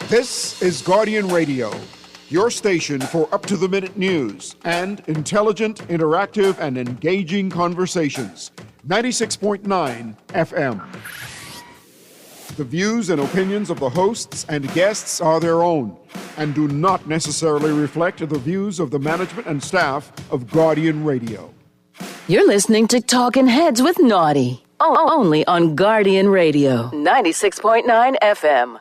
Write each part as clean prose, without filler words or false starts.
This is Guardian Radio, your station for up-to-the-minute news and intelligent, interactive, and engaging conversations. 96.9 FM. The views and opinions of the hosts and guests are their own and do not necessarily reflect the views of the management and staff of Guardian Radio. You're listening to Talking Heads with Naughty, only on Guardian Radio, 96.9 FM.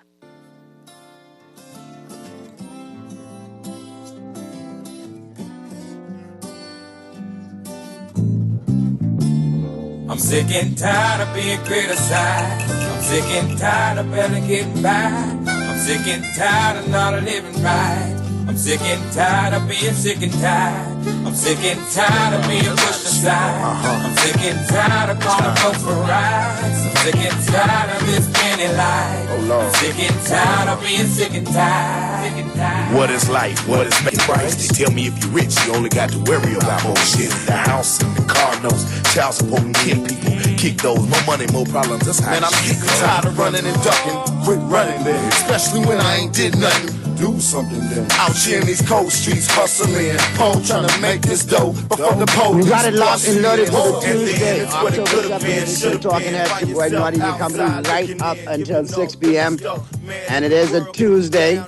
I'm sick and tired of being criticized. I'm sick and tired of barely getting by. I'm sick and tired of not living right. I'm sick and tired of being sick and tired. I'm sick and tired of being pushed aside. I'm sick and tired of calling folks for rides. I'm sick and tired of this penny life. I'm sick and tired of being sick and tired. Sick and tired. What is life? What is making price? They tell me if you're rich, you only got to worry about bullshit. The house and the car notes, child support and kick people. Kick those, more money, more problems. That's how. Man, I'm sick and tired of running and ducking. Quit running there, especially when I ain't did nothing. Do something then. Out here in these cold streets, hustling, trying to make this dough before the police. We got it locked and loaded for the Tuesday, October 7th. We're talking at your boy Naughty and Company right up until 6 p.m. And it is a Tuesday.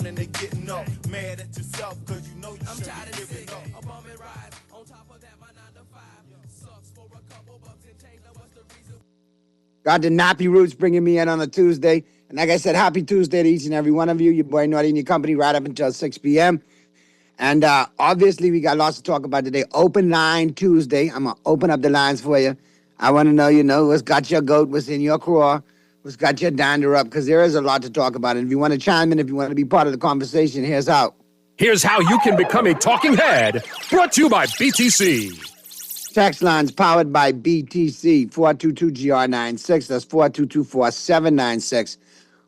Got the Nappy Roots bringing me in on a Tuesday. And like I said, happy Tuesday to each and every one of you. Your boy Naughty and your company right up until 6 p.m. And obviously, we got lots to talk about today. Open Line Tuesday. I'm going to open up the lines for you. I want to know, what's got your goat, what's in your craw, what's got your dander up, because there is a lot to talk about. And if you want to chime in, if you want to be part of the conversation, here's how. Here's how you can become a talking head. Brought to you by BTC. Text lines powered by BTC, 422-GR96. That's 422-4796.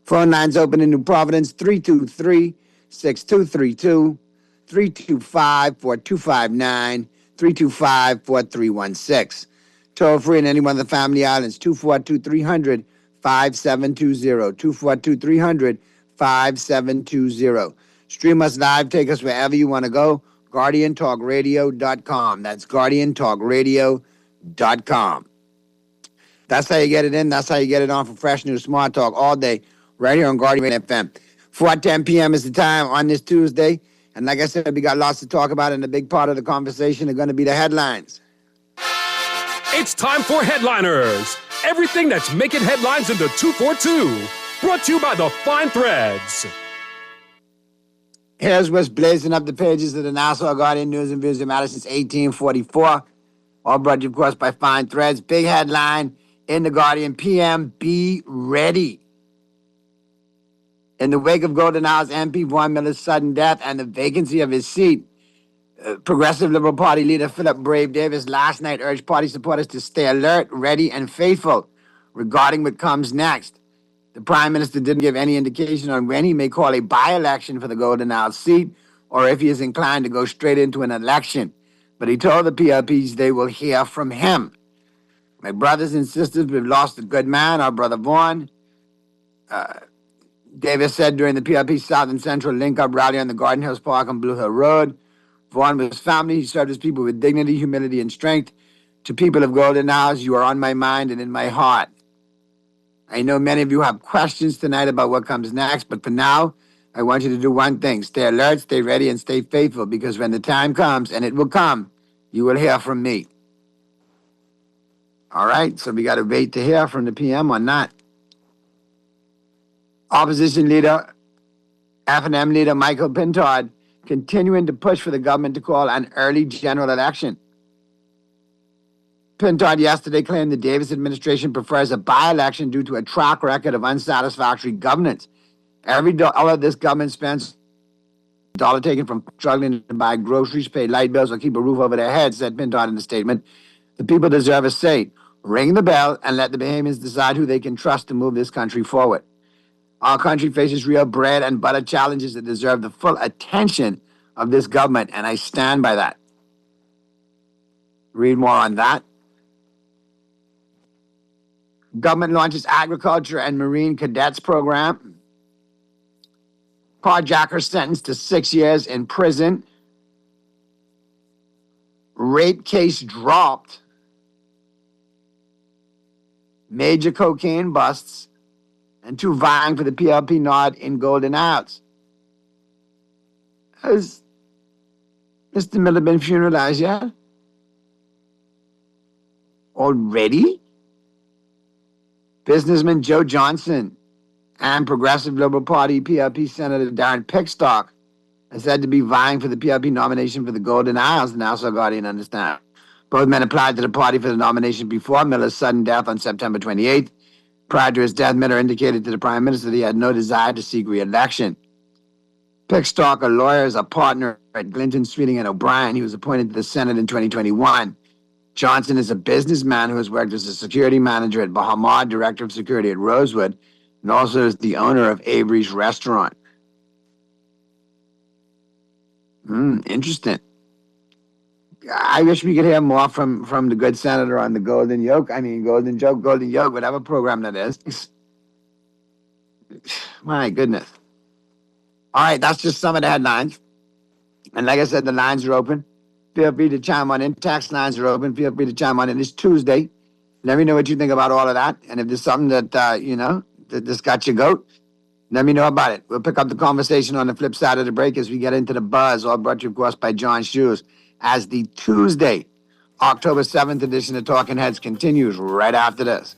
Phone lines open in New Providence, 323-6232, 325-4259, 325-4316. Toll free in any one of the family islands, 242-300-5720, 242-300-5720. Stream us live, take us wherever you want to go. GuardianTalkRadio.com. That's GuardianTalkRadio.com. That's how you get it in. That's how you get it on for fresh news, smart talk all day, right here on Guardian FM. 4:10 p.m. is the time on this Tuesday. And like I said, we got lots to talk about, and a big part of the conversation are going to be the headlines. It's time for Headliners. Everything that's making headlines in the 242. Brought to you by the Fine Threads. Here's what's blazing up the pages of the Nassau Guardian News and Views that matter since 1844. All brought to you, of course, by Fine Threads. Big headline in the Guardian PM, be ready. In the wake of Golden Hour's MP Vaughn Miller's sudden death and the vacancy of his seat, Progressive Liberal Party leader Philip Brave Davis last night urged party supporters to stay alert, ready, and faithful regarding what comes next. The Prime Minister didn't give any indication on when he may call a by-election for the Golden Hour seat or if he is inclined to go straight into an election. But he told the PLPs they will hear from him. My brothers and sisters, we've lost a good man, our brother Vaughn. Davis said during the PLP South and Central link-up rally on the Garden Hills Park on Blue Hill Road. Vaughn was family. He served his people with dignity, humility, and strength. To people of Golden Hours, you are on my mind and in my heart. I know many of you have questions tonight about what comes next, but for now, I want you to do one thing. Stay alert, stay ready, and stay faithful, because when the time comes, and it will come, you will hear from me. All right, so we got to wait to hear from the PM on that. Opposition leader, F&M leader Michael Pintard, continuing to push for the government to call an early general election. Pintard yesterday claimed the Davis administration prefers a by-election due to a track record of unsatisfactory governance. Every dollar this government spends, dollar taken from struggling to buy groceries, pay light bills, or keep a roof over their heads, said Pintard in a statement. The people deserve a say. Ring the bell and let the Bahamians decide who they can trust to move this country forward. Our country faces real bread and butter challenges that deserve the full attention of this government, and I stand by that. Read more on that. Government launches agriculture and marine cadets program. Carjacker sentenced to 6 years in prison. Rape case dropped. Major cocaine busts. And 2 vying for the PLP nod in Golden Hours. Has Mr. Miller been funeralized yet? Already? Businessman Joe Johnson and Progressive Liberal Party PLP Senator Darren Pickstock are said to be vying for the PLP nomination for the Golden Isles, the Nassau Guardian understands. Both men applied to the party for the nomination before Miller's sudden death on September 28th. Prior to his death, Miller indicated to the Prime Minister that he had no desire to seek re-election. Pickstock, a lawyer, is a partner at Glinton, Sweeting, and O'Brien. He was appointed to the Senate in 2021. Johnson is a businessman who has worked as a security manager at Bahamad, director of security at Rosewood, and also is the owner of Avery's Restaurant. Interesting. I wish we could hear more from the good senator on the Golden Yoke, whatever program that is. My goodness. All right, that's just some of the headlines. And like I said, the lines are open. Feel free to chime on in. Text lines are open. Feel free to chime on in. It's Tuesday. Let me know what you think about all of that. And if there's something that, that this got your goat, let me know about it. We'll pick up the conversation on the flip side of the break as we get into the buzz, all brought to you, of course, by John Shoes, as the Tuesday, October 7th edition of Talking Heads continues right after this.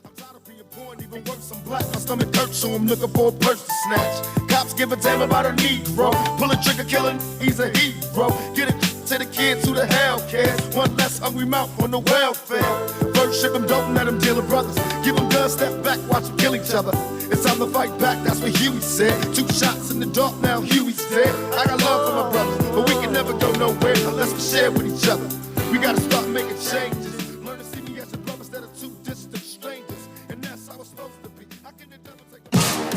Even worse, I'm black, my stomach hurts, so I'm looking for a purse to snatch. Cops give a damn about a Negro. Pull a trigger, killing, he's a hero. Get it to the kids who the hell cares. One less hungry mouth on the welfare. First ship them, don't let them deal with brothers. Give them guns, step back, watch them kill each other. It's time to fight back, that's what Huey said. 2 shots in the dark, now Huey's dead. I got love for my brothers, but we can never go nowhere unless we share with each other. We gotta start making changes. Learn to see me as a brother instead of 2 distant strangers. And that's how it's supposed to be. I can never take...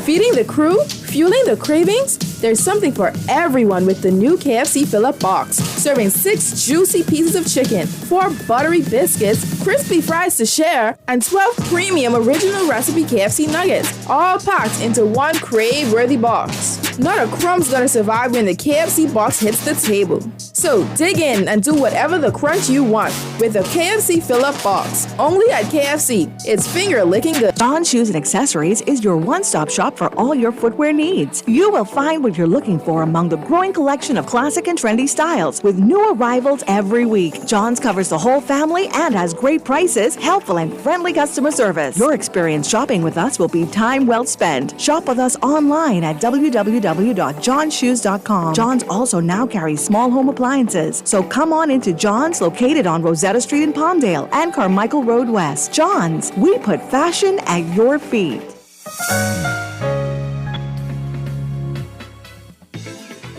Feeding the crew? Fueling the cravings? There's something for everyone with the new KFC Fill-Up Box. Serving 6 juicy pieces of chicken, 4 buttery biscuits, crispy fries to share, and 12 premium original recipe KFC nuggets. All packed into one crave-worthy box. Not a crumb's gonna survive when the KFC box hits the table. So dig in and do whatever the crunch you want with the KFC Fill-Up Box. Only at KFC. It's finger-licking good. John Shoes and Accessories is your one-stop shop for all your footwear needs. You will find what you're looking for among the growing collection of classic and trendy styles with new arrivals every week. John's covers the whole family and has great prices, helpful and friendly customer service. Your experience shopping with us will be time well spent. Shop with us online at www.johnshoes.com. John's also now carries small home appliances. So come on into John's, located on Rosetta Street in Palmdale and Carmichael Road West. John's, we put fashion at your feet.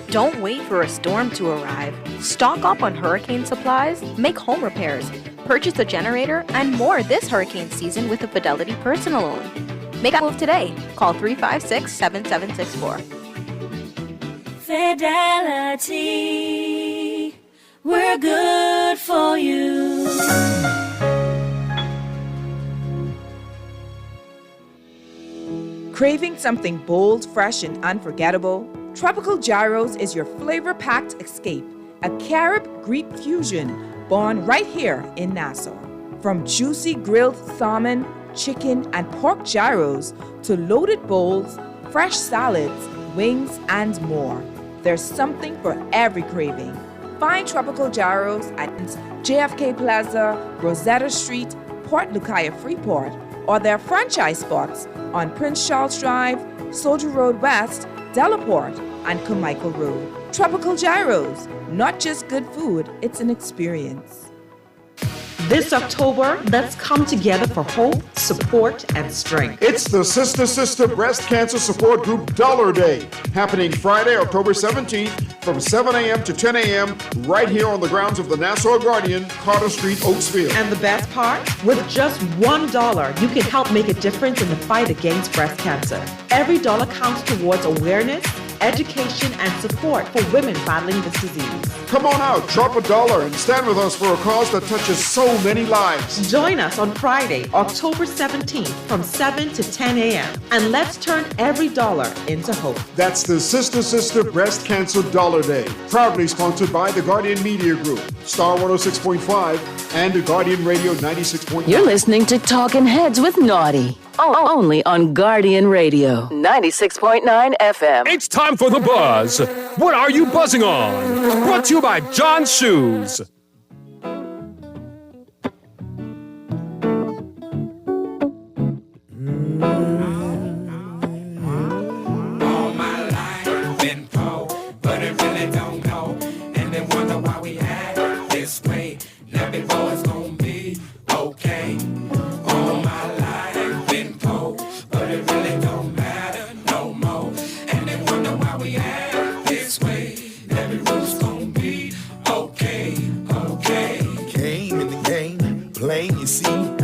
Don't wait for a storm to arrive. Stock up on hurricane supplies, make home repairs, purchase a generator, and more this hurricane season with a Fidelity personal loan. Make a move today. Call 356-7764. Fidelity, we're good for you. Craving something bold, fresh, and unforgettable? Tropical Gyros is your flavor-packed escape, a Carib-Greek fusion born right here in Nassau. From juicy grilled salmon, chicken, and pork gyros to loaded bowls, fresh salads, wings, and more. There's something for every craving. Find Tropical Gyros at JFK Plaza, Rosetta Street, Port Lucaya Freeport, or their franchise spots on Prince Charles Drive, Soldier Road West, Delaport, and Carmichael Road. Tropical Gyros, not just good food, it's an experience. This October, let's come together for hope, support, and strength. It's the Sister Breast Cancer Support Group Dollar Day, happening Friday, October 17th from 7 a.m. to 10 a.m. right here on the grounds of the Nassau Guardian, Carter Street, Oaksville. And the best part? With just $1, you can help make a difference in the fight against breast cancer. Every dollar counts towards awareness, education, and support for women battling this disease. Come on out, drop $1 and stand with us for a cause that touches so many lives. Join us on Friday, October 17th from 7 to 10 a.m. and let's turn every dollar into hope. That's the Sister Breast Cancer Dollar Day, proudly sponsored by the Guardian Media Group, Star 106.5, and the Guardian Radio 96.9. You're listening to Talking Heads with Naughty. Only on Guardian Radio 96.9 FM. It's time for the buzz. What are you buzzing on? Brought to you by John's Shoes.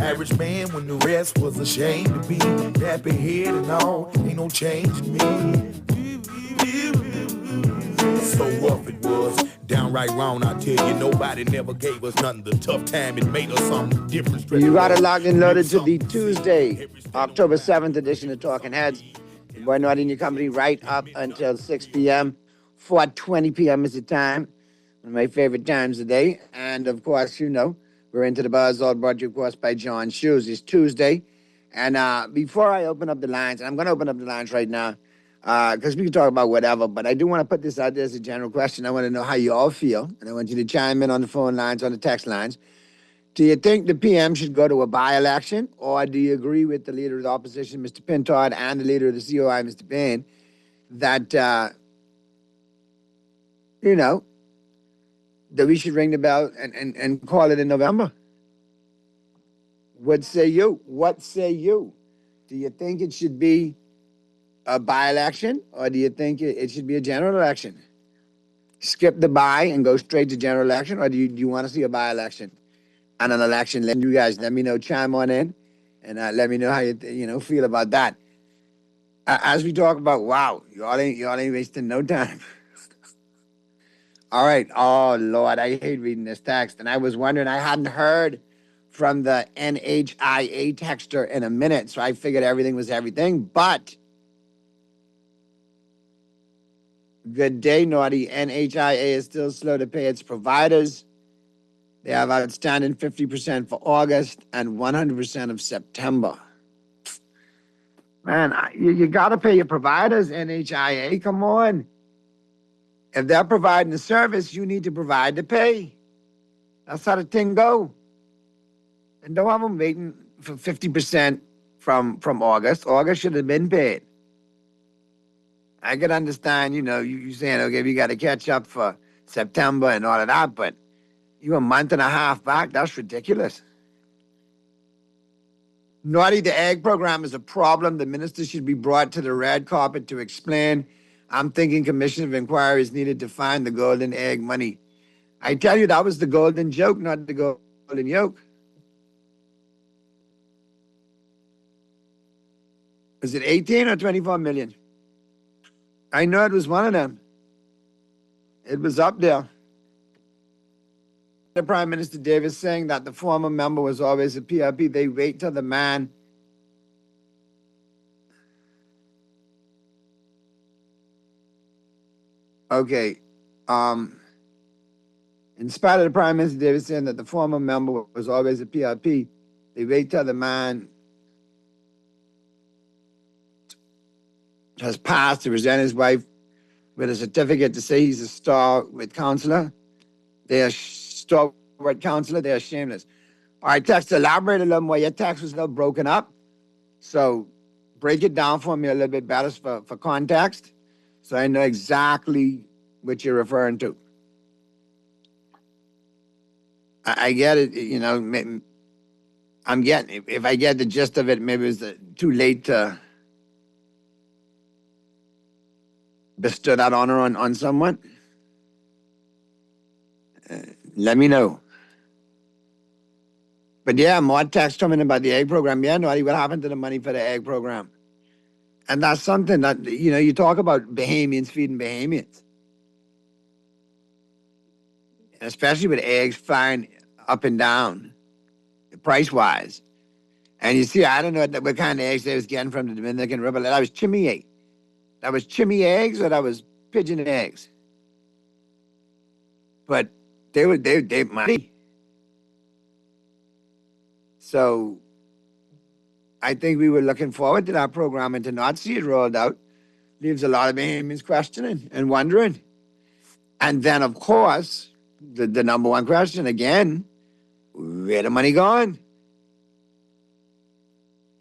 Average man when the rest was ashamed to be nappy head and all, ain't no change in me. So rough it was, downright wrong, I tell you, nobody never gave us nothing. The tough time, it made us something different. You got it locked and loaded to the Tuesday, October 7th edition of Talking Heads. Your boy Naughty and your company right up until 6 p.m. 4:20 p.m. is the time. One of my favorite times of the day. And of course, you know, we're into the buzz, all brought to you, of course, by John's Shoes. It's Tuesday. And before I open up the lines, and I'm going to open up the lines right now, because we can talk about whatever, but I do want to put this out there as a general question. I want to know how you all feel, and I want you to chime in on the phone lines, on the text lines. Do you think the PM should go to a by-election, or do you agree with the leader of the opposition, Mr. Pintard, and the leader of the COI, Mr. Bain, that, that we should ring the bell and call it in November? What say you? What say you? Do you think it should be a by-election, or do you think it should be a general election? Skip the by and go straight to general election, or do you want to see a by-election and an election? Let you guys let me know, chime on in, and let me know how you feel about that. As we talk about, wow, y'all ain't wasting no time. All right. Oh, Lord, I hate reading this text. And I was wondering, I hadn't heard from the NHIA texter in a minute, so I figured everything was everything. But good day, Naughty. NHIA is still slow to pay its providers. They have outstanding 50% for August and 100% of September. Man, you got to pay your providers, NHIA. Come on. If they're providing the service, you need to provide the pay. That's how the thing go. And don't have them waiting for 50% from August. August should have been paid. I can understand, you saying, okay, we got to catch up for September and all of that, but you a month and a half back? That's ridiculous. Naughty, the egg program is a problem. The minister should be brought to the red carpet to explain. I'm thinking commission of inquiry is needed to find the golden egg money. I tell you, that was the golden joke, not the golden yolk. Was it 18 or 24 million? I know it was one of them. It was up there. The Prime Minister Davis saying that the former member was always a PRP. They wait till the man Okay. In spite of the Prime Minister Davis saying that the former member was always a PRP, they wait till the man has passed to present his wife with a certificate to say he's a stalwart counselor. They are stalwart counselor. They are shameless. All right, text, elaborate a little more. Your text was a little broken up. So break it down for me a little bit better for context, so I know exactly what you're referring to. I get it, I'm getting, if I get the gist of it, maybe it's too late to bestow that honor on someone. Let me know. But yeah, more text coming about the egg program. Yeah, Naughty, what happened to the money for the egg program? And that's something that, you talk about Bahamians feeding Bahamians. Especially with eggs flying up and down, price-wise. And you see, I don't know what kind of eggs they was getting from the Dominican Republic. That was chimney egg. That was chimney eggs or that was pigeon eggs. But they money. So I think we were looking forward to that program, and to not see it rolled out leaves a lot of Bahamians questioning and wondering. And then, of course, the number one question again, where the money gone?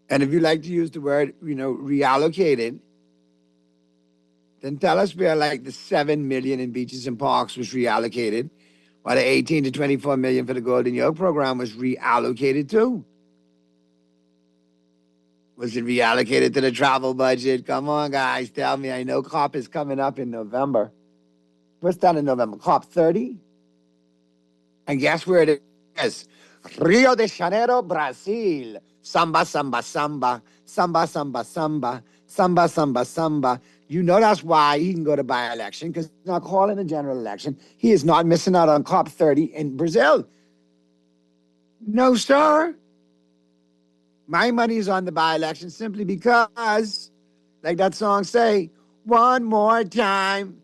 And if you like to use the word, reallocated, then tell us where like the 7 million in beaches and parks was reallocated, while the 18 to 24 million for the Golden Yoke program was reallocated too. Was it reallocated to the travel budget? Come on, guys, tell me. I know COP is coming up in November. What's that in November? COP 30? And guess where it is? Rio de Janeiro, Brazil. Samba, samba, samba. Samba, samba, samba. Samba, samba, samba. You know that's why he can go to by-election, because he's not calling a general election. He is not missing out on COP 30 in Brazil. No, sir. My money is on the by-election simply because, like that song say, one more time.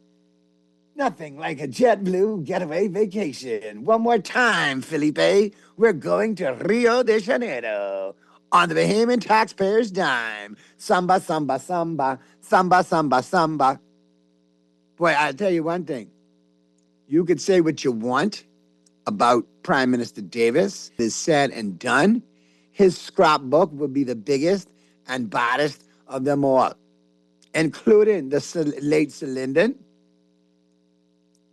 Nothing like a JetBlue getaway vacation. One more time, Felipe. We're going to Rio de Janeiro on the Bahamian taxpayer's dime. Samba, samba, samba. Samba, samba, samba. Boy, I'll tell you one thing. You could say what you want about Prime Minister Davis. It is said and done. His scrapbook would be the biggest and baddest of them all, including the late Sir Lyndon.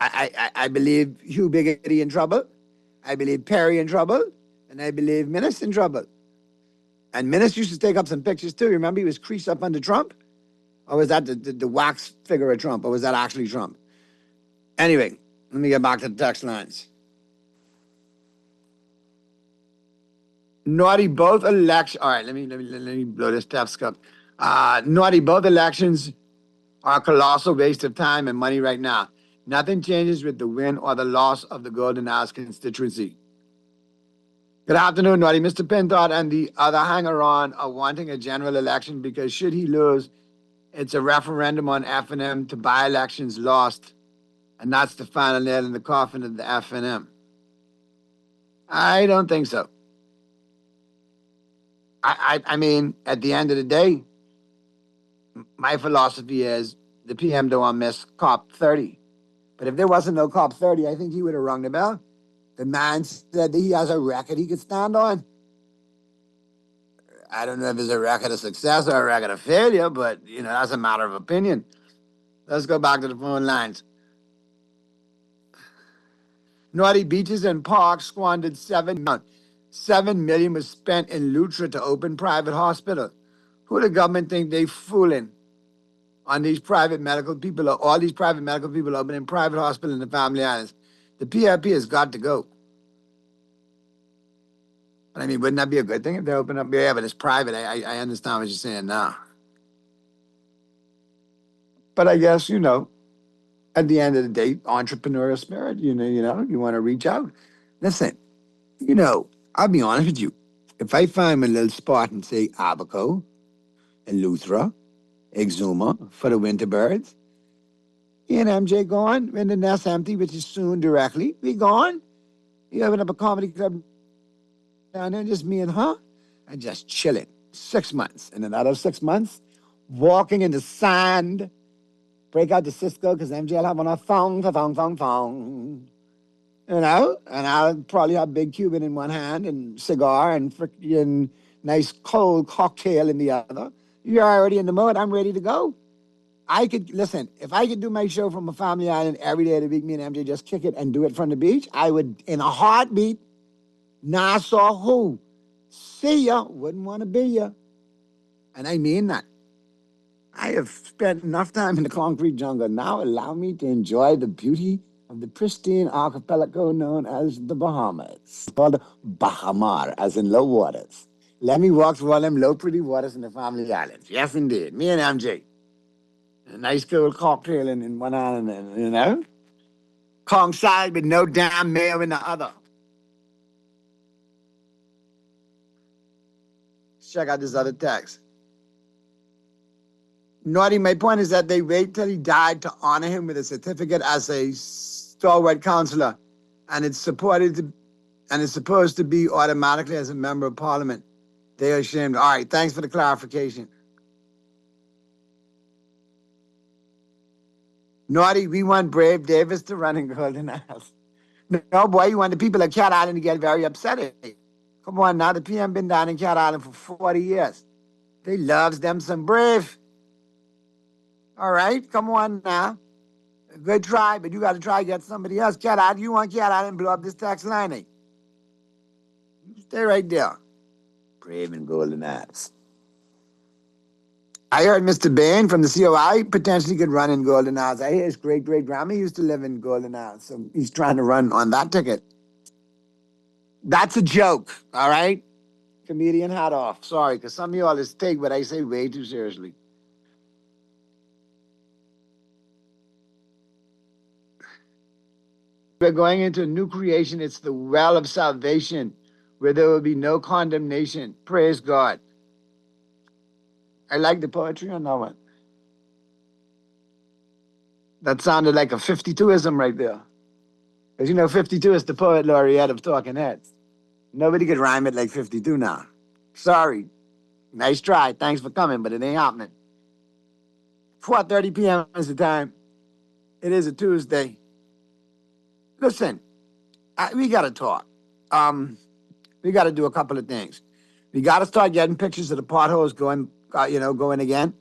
I believe Hugh Biggity in trouble. I believe Perry in trouble. And I believe Minnis in trouble. And Minnis used to take up some pictures too. Remember he was creased up under Trump? Or was that the wax figure of Trump? Or was that actually Trump? Anyway, let me get back to the text lines. Naughty, both elections. All right, let me blow this stethoscope. Naughty, both elections are a colossal waste of time and money right now. Nothing changes with the win or the loss of the Golden Isles constituency. Good afternoon, Naughty. Mr. Pinthought and the other hanger-on are wanting a general election because should he lose, it's a referendum on F&M to by-elections lost, and that's the final nail in the coffin of the F&M. I don't think so. I mean, at the end of the day, my philosophy is the PM don't want to miss COP 30. But if there wasn't no COP 30, I think he would have rung the bell. The man said that he has a record he could stand on. I don't know if it's a record of success or a record of failure, but, that's a matter of opinion. Let's go back to the phone lines. Naughty, beaches and parks squandered $7 million was spent in Lutra to open private hospital. Who the government think they fooling on these private medical people, or all these private medical people opening private hospital in the Family Islands? The PRP has got to go. But I mean, wouldn't that be a good thing if they open up? Yeah, but it's private. I understand what you're saying now. But I guess, at the end of the day, entrepreneurial spirit, you want to reach out. Listen, I'll be honest with you. If I find a little spot in, say, Abaco, Eleuthera, Exuma for the winter birds, and MJ gone, when the nest empty, which is soon directly, we gone. You open up a comedy club down there, just me and her, and just chilling. 6 months. And another 6 months, walking in the sand, break out the Cisco, because MJ will have on a thong. And I'll probably have Big Cuban in one hand and cigar and nice cold cocktail in the other. You're already in the mode. I'm ready to go. If I could do my show from a Family Island every day of the week, me and MJ just kick it and do it from the beach, I would, in a heartbeat, Nassau who? See ya, wouldn't want to be ya. And I mean that. I have spent enough time in the concrete jungle. Now allow me to enjoy the beauty of the pristine archipelago known as the Bahamas. It's called Bahamar, as in low waters. Let me walk through all them low pretty waters in the family islands. Yes, indeed. Me and MJ. A nice cool cocktail in one island, you know? Kong side with no damn mayo in the other. Check out this other text. Naughty, my point is that they wait till he died to honor him with a certificate as a stalwart counselor, and it's supposed to be automatically as a member of parliament. They are ashamed. All right, thanks for the clarification. Naughty, we want Brave Davis to run in Golden Isles. No, boy, you want the people of Cat Island to get very upset. Come on now, the PM been down in Cat Island for 40 years. They loves them some Brave. All right, come on now. Good try, but you got to try to get somebody else. Cat Island, you want Cat Island to blow up this tax line, eh? Stay right there. Brave and Golden Isles. I heard Mr. Bain from the COI potentially could run in Golden Isles. I hear his great-great-grandma used to live in Golden Isles, so he's trying to run on that ticket. That's a joke, all right? Comedian hat off. Sorry, because some of y'all just take what I say way too seriously. We're going into a new creation. It's the well of salvation, where there will be no condemnation. Praise God. I like the poetry on that one. That sounded like a 52ism right there. Because you know, 52 is the poet laureate of Talking Heads. Nobody could rhyme it like 52 now. Sorry. Nice try. Thanks for coming, but it ain't happening. 4:30 p.m. is the time. It is a Tuesday. Listen, we got to talk. We got to do a couple of things. We got to start getting pictures of the potholes going again.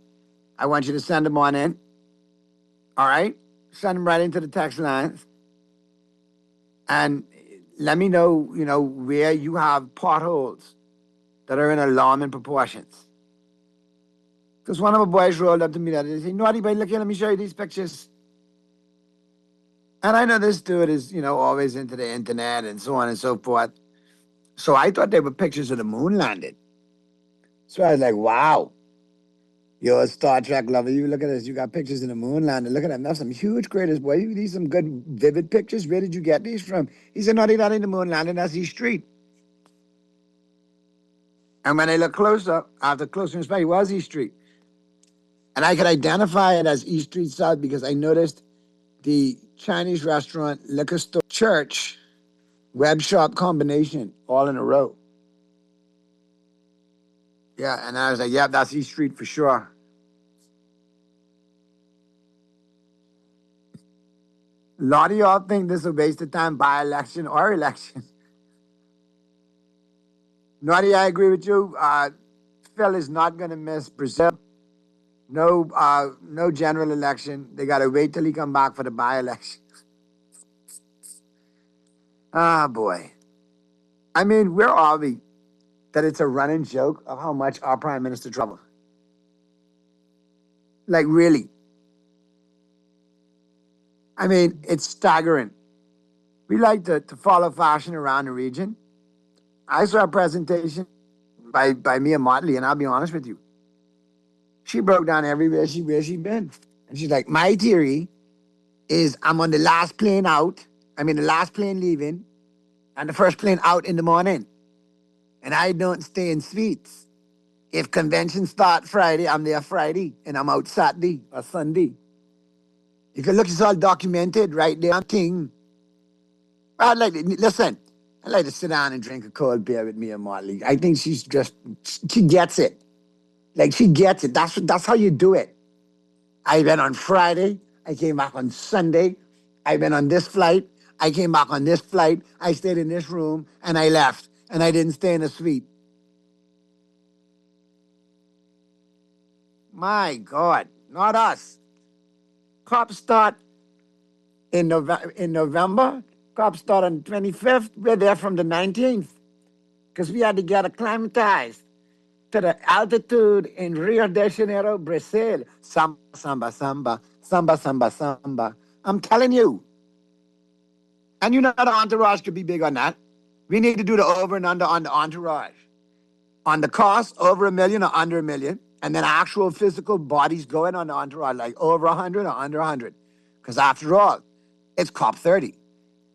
I want you to send them on in. All right? Send them right into the text lines. And let me know, where you have potholes that are in alarming proportions. Because one of my boys rolled up to me that day and said, Naughty boy, look here, let me show you these pictures. And I know this dude is, always into the internet and so on and so forth. So I thought they were pictures of the moon landing. So I was like, wow. You're a Star Trek lover. You look at this. You got pictures of the moon landing. Look at them. That's some huge craters, boy. These some good, vivid pictures. Where did you get these from? He said, no, they're not in the moon landing. That's East Street. And when I look closer, after closer inspection, it was East Street. And I could identify it as East Street South because I noticed the Chinese restaurant, liquor store, church, web shop combination all in a row. Yeah, and I was like, yeah, that's East Street for sure. A lot of y'all think this is a waste of time by-election or election. Naughty, I agree with you. Phil is not going to miss Brazil. No general election. They got to wait till he come back for the by-election. Ah, boy. I mean, where are we? That it's a running joke of how much our prime minister trouble. Like, really. I mean, it's staggering. We like to follow fashion around the region. I saw a presentation by Mia Motley, and I'll be honest with you. She broke down everywhere she been. And she's like, my theory is I'm on the last plane out. I mean, the last plane leaving and the first plane out in the morning. And I don't stay in suites. If conventions start Friday, I'm there Friday, and I'm out Saturday or Sunday. You can look, it's all documented right there. Thing. I'd like to sit down and drink a cold beer with Mia Motley. I think she gets it. Like, she gets it. That's how you do it. I went on Friday. I came back on Sunday. I went on this flight. I came back on this flight. I stayed in this room, and I left. And I didn't stay in a suite. My God, not us. Cops start in November. Cops start on the 25th. We're there from the 19th. Because we had to get acclimatized to the altitude in Rio de Janeiro, Brazil. Samba, samba, samba. Samba, samba, samba. I'm telling you. And you know the entourage could be big on that. We need to do the over and under on the entourage. on the cost over $1 million or under $1 million, and then actual physical bodies going on the entourage, like over 100 or under 100. Because after all, it's COP30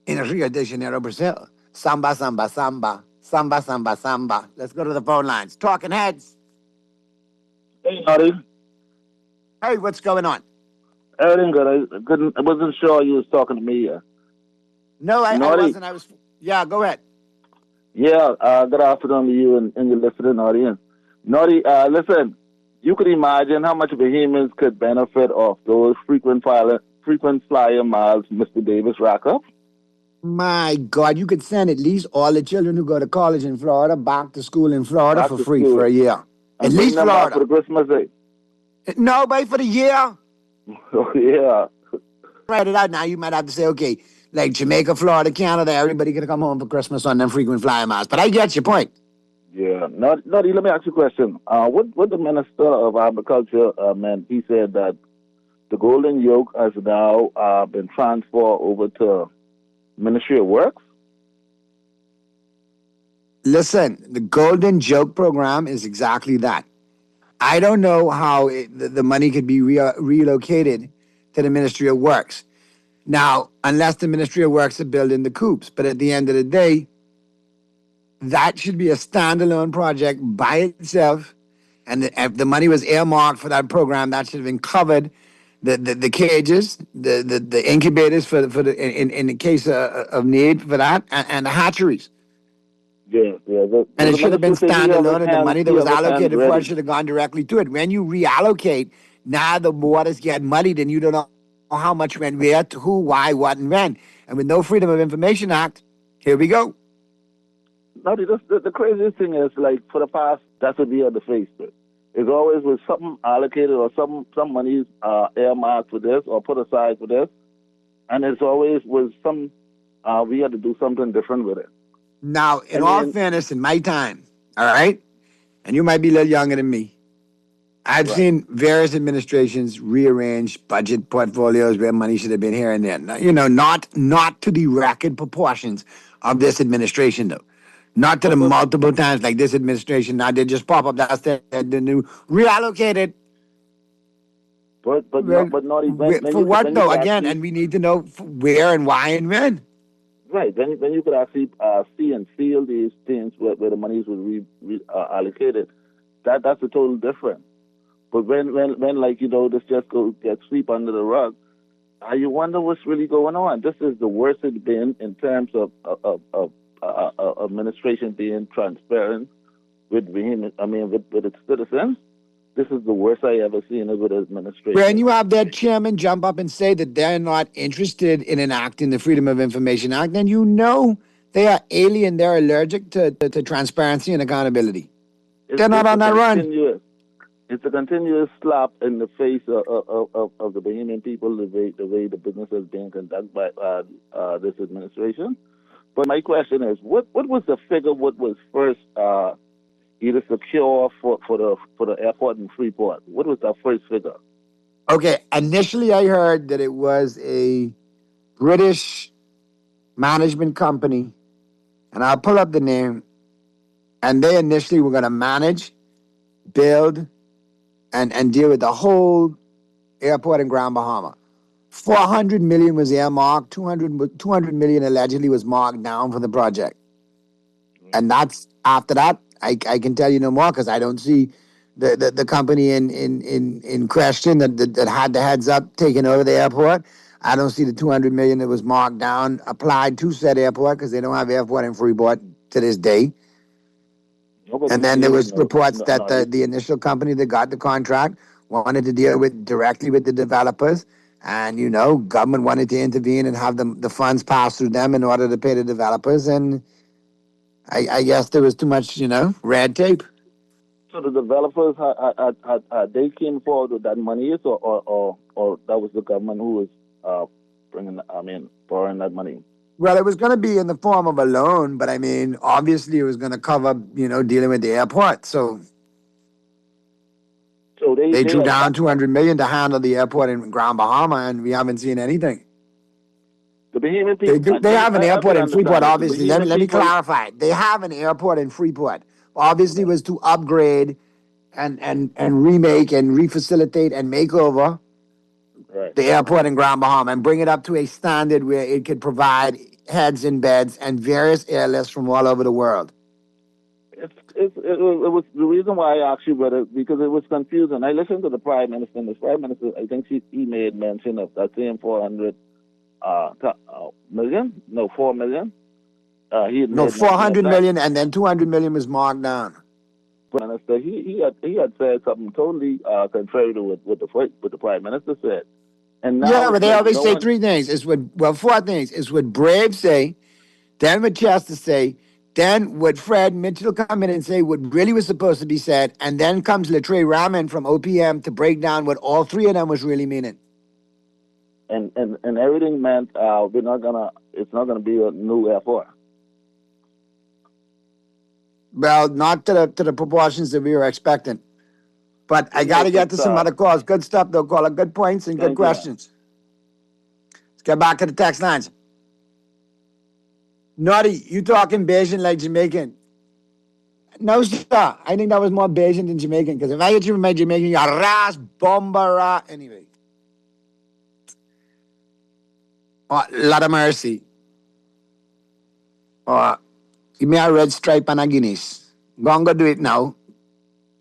in Rio de Janeiro, Brazil. Samba, samba, samba. Samba, samba, samba. Let's go to the phone lines. Talking heads. Hey, Noddy. Hey, what's going on? Everything good. I wasn't sure you was talking to me yet. No, I wasn't. Yeah, go ahead. Yeah, good afternoon to you and your listening audience. Noddy, listen, you could imagine how much Bahamians could benefit off those frequent flyer miles Mr. Davis rack up. My God, you could send at least all the children who go to college in Florida back to school in Florida for free for a year. At least Florida. For the Christmas Day. No, but for the year. Oh, yeah. Write it out now. You might have to say, okay, like Jamaica, Florida, Canada, everybody can come home for Christmas on them frequent flyer miles. But I get your point. Yeah. Noddy, let me ask you a question. What the Minister of Agriculture meant, he said that the Golden Yoke has now been transferred over to Ministry of Works? Listen, the Golden Joke program is exactly that. I don't know how the money could be relocated to the Ministry of Works. Now, unless the Ministry of Works are building the coops. But at the end of the day, that should be a standalone project by itself. And if the money was earmarked for that program, that should have been covered. The cages, the incubators for in the case of need for that, and the hatcheries. Yeah. And it should have been standalone, and the money that was allocated for it should have gone directly to it. When you reallocate, now the waters get muddied, and you don't know how much went where, to who, why, what, and when. And with no Freedom of Information Act, here we go. No, the craziest thing is, like, for the past, that's what we had to face with. It's always with something allocated or some money earmarked for this or put aside for this. And it's always with some, we had to do something different with it. Now, in all fairness, in my time, all right, and you might be a little younger than me, I've seen various administrations rearrange budget portfolios where money should have been here and there. Not to the record proportions of this administration, though. Not to the multiple times like this administration. Now they just pop up the new reallocated. But not even for what though? Again, and we need to know where and why and when. Right. Then you could actually see and feel these things where the monies were allocated. That's a total difference. But when like this just gets swept under the rug, you wonder what's really going on. This is the worst it's been in terms of administration being transparent with its citizens. This is the worst I ever seen with administration. When you have that chairman jump up and say that they're not interested in enacting the Freedom of Information Act, then you know they are alien, they're allergic to transparency and accountability. They're not on that run. It's a continuous slap in the face of the Bahamian people, the way the business is being conducted by this administration. But my question is, what was the figure? What was first either secure for the airport in Freeport? What was that first figure? Okay, initially I heard that it was a British management company, and I'll pull up the name, and they initially were going to manage, build, and deal with the whole airport in Grand Bahama. $400 million was earmarked. $200 million allegedly was marked down for the project. And that's after that. I can tell you no more because I don't see the company in question that had the heads up taking over the airport. I don't see the $200 million that was marked down applied to said airport because they don't have airport in Freeport to this day. And then there was reports that the initial company that got the contract wanted to deal directly with the developers. And, government wanted to intervene and have the funds pass through them in order to pay the developers. And I guess there was too much, red tape. So the developers, they came forward with that money, or that was the government who was borrowing that money? Well, it was going to be in the form of a loan, but obviously it was going to cover, dealing with the airport. So they drew down $200 million to handle the airport in Grand Bahama, and we haven't seen anything. The Bahamian people, they have an airport in Freeport, obviously. Let me clarify. They have an airport in Freeport, obviously was to upgrade and remake and refacilitate and make over the airport in Grand Bahama and bring it up to a standard where it could provide heads and beds and various airlifts from all over the world. It was the reason why I asked you, brother, because it was confusing. I listened to the Prime Minister, and the Prime Minister, I think he made mention of that same 400 million? No, 4 million? No, 400 million, and then 200 million was marked down. Minister, he had said something totally contrary to what the Prime Minister said. And now yeah, but they always say three things. Four things. It's what Brave say, then what Chester say, then what Fred Mitchell come in and say what really was supposed to be said, and then comes Latrey Raman from OPM to break down what all three of them was really meaning. And everything meant it's not gonna be a new Air Force. Well, not to the proportions that we were expecting. But I got to get to some other calls. Good stuff, though, caller. Good points and good questions. Let's get back to the text lines. Naughty, you talking Bajan like Jamaican? No, sir. I think that was more Bajan than Jamaican. Because if I get you from my Jamaican, you're ras, bombara. Anyway. Lot of mercy. Give me a red stripe and a Guinness. Go and go do it now.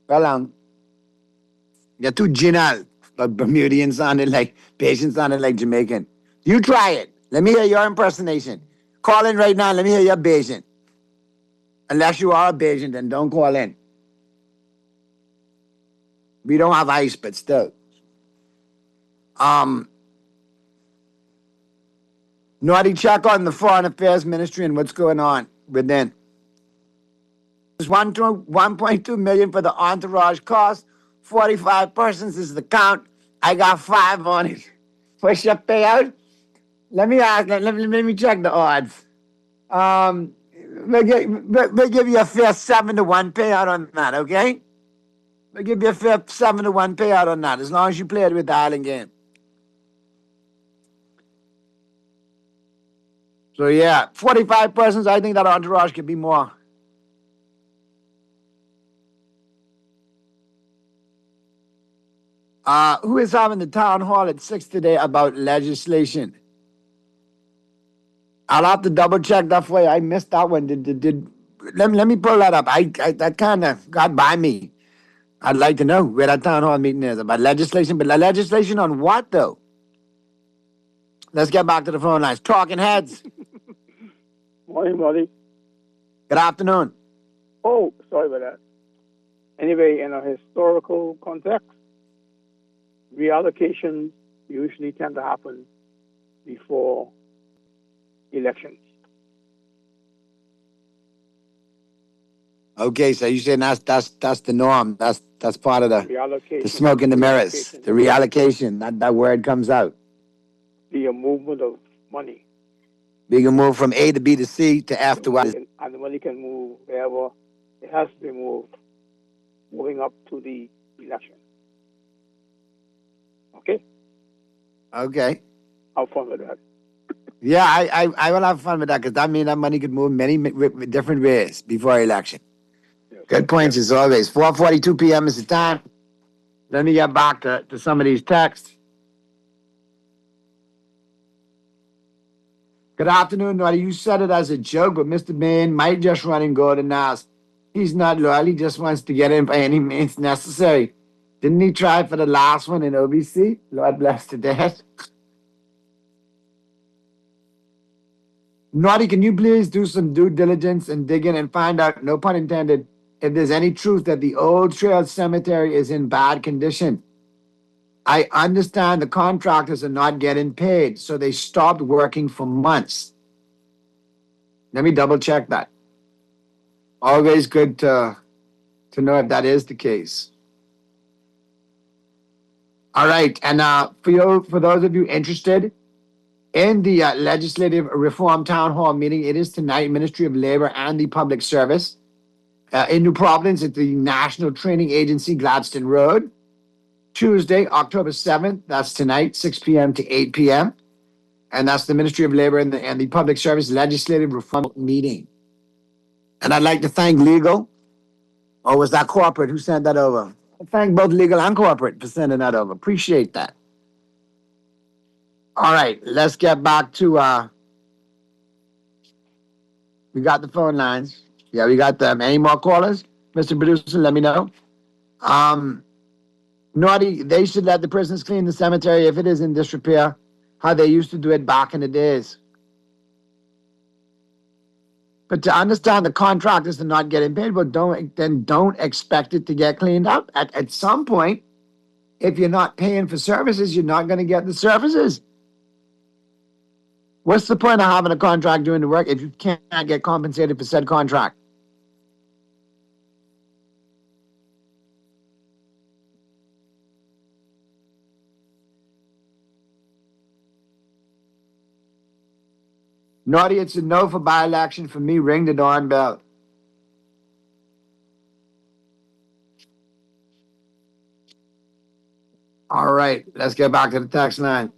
Well, you're too genial. But Bermudian sounded like, Bajan sounded like Jamaican. You try it. Let me hear your impersonation. Call in right now. Let me hear your Bajan. Unless you are a Bajan, then don't call in. We don't have ice, but still. Naughty, check on the Foreign Affairs Ministry and what's going on within. There's 1.2 million for the entourage cost. 45 persons is the count. I got 5 on it. What's your payout? Let me ask. Let me check the odds. We'll give you a fair 7-1 payout on that. Okay? We'll give you a fair 7-1 payout on that, as long as you play it with the Island game. So yeah, 45 persons. I think that entourage could be more. Who is having the town hall at 6 today about legislation? I'll have to double check that for you. I missed that one. Let me pull that up. That kind of got by me. I'd like to know where that town hall meeting is about legislation. But legislation on what, though? Let's get back to the phone lines. Talking heads. Morning, buddy. Good afternoon. Oh, sorry about that. Anyway, in a historical context, reallocations usually tend to happen before elections. Okay, so you're saying that's the norm. That's part of the smoke in the mirrors. The reallocation. That word comes out. The movement of money. We can move from A to B to C to F to Y. And the money can move wherever it has to be moved, moving up to the election. Okay? Okay. Have fun with that. Yeah, I will have fun with that because that means that money could move many different ways before election. Yes. Good points as always. 4:42 p.m. is the time. Let me get back to some of these texts. Good afternoon, Naughty. You said it as a joke, but Mr. Bain might just run and go to NAS. He's not loyal. He just wants to get in by any means necessary. Didn't he try for the last one in OBC? Lord bless the dead. Naughty, can you please do some due diligence and dig in and find out, no pun intended, if there's any truth that the Old Trail Cemetery is in bad condition? I understand the contractors are not getting paid, so they stopped working for months. Let me double check that. Always good to know if that is the case. All right, and for those of you interested in the Legislative Reform Town Hall meeting, it is tonight, Ministry of Labor and the Public Service. In New Providence at the National Training Agency, Gladstone Road. Tuesday, October 7th, that's tonight, 6 p.m. to 8 p.m. And that's the Ministry of Labor and the Public Service Legislative Reform meeting. And I'd like to thank legal Or was that corporate who sent that over? I thank both legal and corporate for sending that over. Appreciate that. All right, let's get back to we got the phone lines. Yeah, we got them. Any more callers? Mr. Producer, let me know. Naughty, they should let the prisoners clean the cemetery if it is in disrepair, how they used to do it back in the days. But to understand the contractors are not getting paid, but don't expect it to get cleaned up. At some point, if you're not paying for services, you're not going to get the services. What's the point of having a contract doing the work if you can't get compensated for said contract? Naughty, it's a no for by-election for me. Ring the darn bell. All right, let's get back to the text line.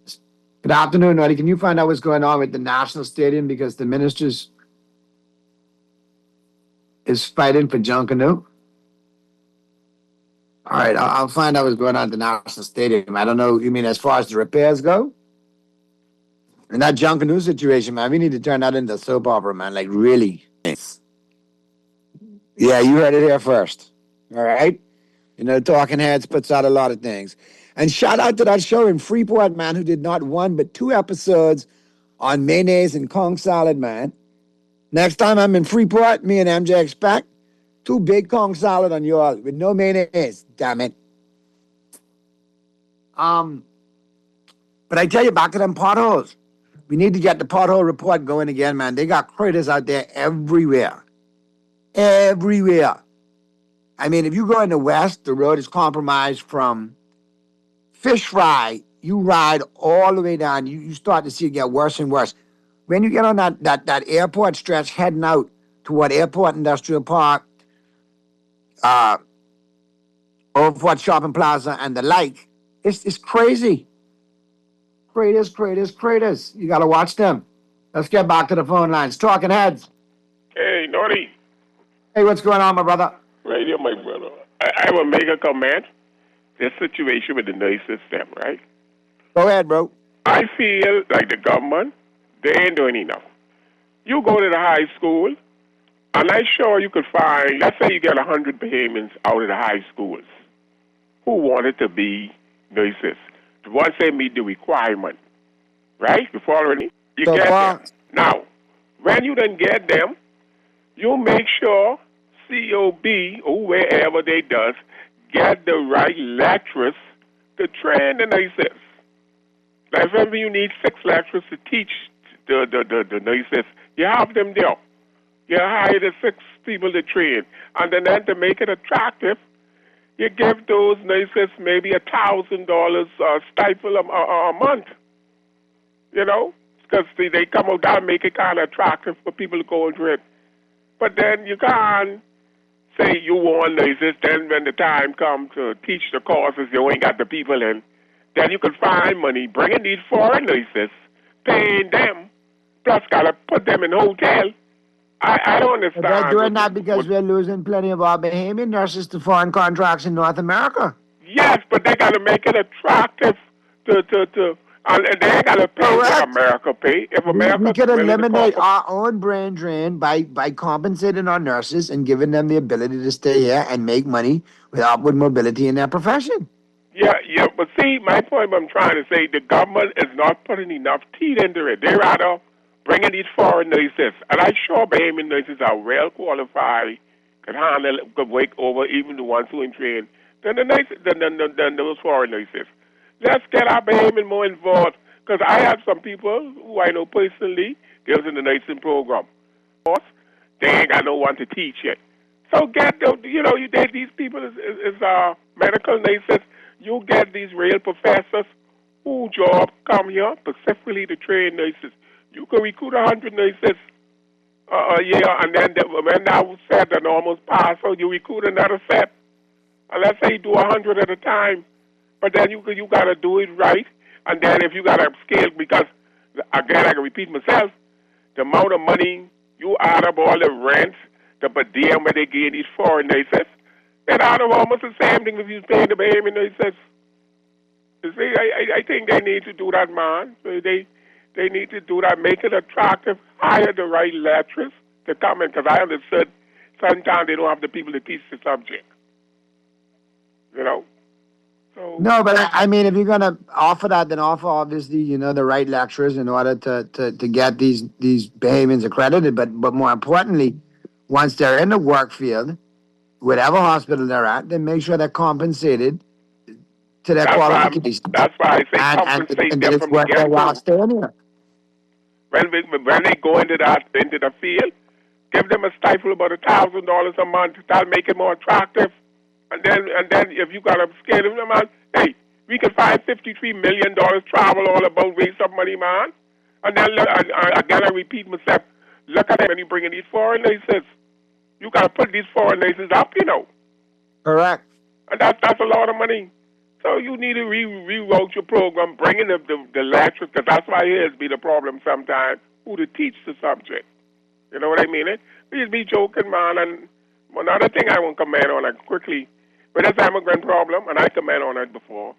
Good afternoon, Naughty. Can you find out what's going on with the National Stadium because the ministers is fighting for John Canoe? All right, I'll find out what's going on at the National Stadium. I don't know. You mean as far as the repairs go? And that John Canoe situation, man, we need to turn that into a soap opera, man. Like, really. Yeah, you heard it here first. All right? You know, Talking Heads puts out a lot of things. And shout out to that show in Freeport, man, who did not one but 2 episodes on mayonnaise and Kong salad, man. Next time I'm in Freeport, me and MJ expect 2 big Kong salad on you all with no mayonnaise. Damn it. But I tell you, back to them potholes. We need to get the pothole report going again, man. They got critters out there everywhere. Everywhere. I mean, if you go in the west, the road is compromised from Fish Fry. You ride all the way down. You start to see it get worse and worse. When you get on that airport stretch heading out toward Airport Industrial Park, Overford Shopping Plaza, and the like, it's crazy. Craters. You got to watch them. Let's get back to the phone lines. Talking Heads. Hey, Naughty. Hey, what's going on, my brother? Radio, my brother. I will make a comment. This situation with the nurse system, right? Go ahead, bro. I feel like the government, they ain't doing enough. You go to the high school, and I'm sure you could find, let's say you get 100 payments out of the high schools who wanted to be nurses. Once they meet the requirement, right? You following me? You so get them. Now, when you then get them, you make sure COB or wherever they does get the right lecturers to train the nurses. Like if you need 6 lecturers to teach the nurses, you have them there. You hire the 6 people to train, and then to make it attractive, you give those nurses maybe $1,000 stipend a month, you know, because they come out there and make it kind of attractive for people to go into it. But then you can't say you want nurses, then when the time comes to teach the courses, you ain't got the people in. Then you can find money, bringing these foreign nurses, paying them, plus got to put them in hotel. I don't understand. But they're doing that because we're losing plenty of our Bahamian nurses to foreign contracts in North America. Yes, but they got to make it attractive to and they ain't got to pay what America pay. If America we could eliminate our own brain drain by compensating our nurses and giving them the ability to stay here and make money with upward mobility in their profession. Yeah, but see, my point I'm trying to say, the government is not putting enough teeth into it. They rather bringing these foreign nurses, and I'm sure Bahamian nurses are well qualified, can handle, could work over even the ones who are trained, than those foreign nurses. Let's get our Bahamian more involved, because I have some people who I know personally, they was in the nursing program. Of course, they ain't got no one to teach it. So get these people is medical nurses. You get these real professors who job come here specifically to train nurses. You can recruit 100 nurses a year, and then when that set and almost pass, so you recruit another set. And let's say you do 100 at a time, but then you got to do it right. And then if you got to scale, because again, I can repeat myself, the amount of money you add up all the rent, the per diem where they gain these foreign nurses, They're out of almost the same thing if you paying the Bahamian nurses. You see, I think they need to do that, man. So they need to do that, make it attractive, hire the right lecturers to come in, because I understood sometimes they don't have the people to teach the subject. You know? So, no, but I mean, if you're going to offer that, then offer, obviously, you know, the right lecturers in order to get these Bahamians accredited. But more importantly, once they're in the work field, whatever hospital they're at, then make sure they're compensated to their qualifications. That's why I say compensate them from the get-go. When they go into the field, give them a stipend about $1,000 a month. That'll make it more attractive. And then if you got to scale them, man, hey, we can find $53 million travel all about, waste of money, man. And then again, I repeat myself, look at them when you bring in these foreign nurses. You got to put these foreign nurses up, you know. Correct. And that's a lot of money. So you need to reroute your program, bring in the lecturers, because that's why it has been a problem sometimes, who to teach the subject. You know what I mean? Please be joking, man. And another thing I want to comment on quickly, with this immigrant problem, and I comment on it before,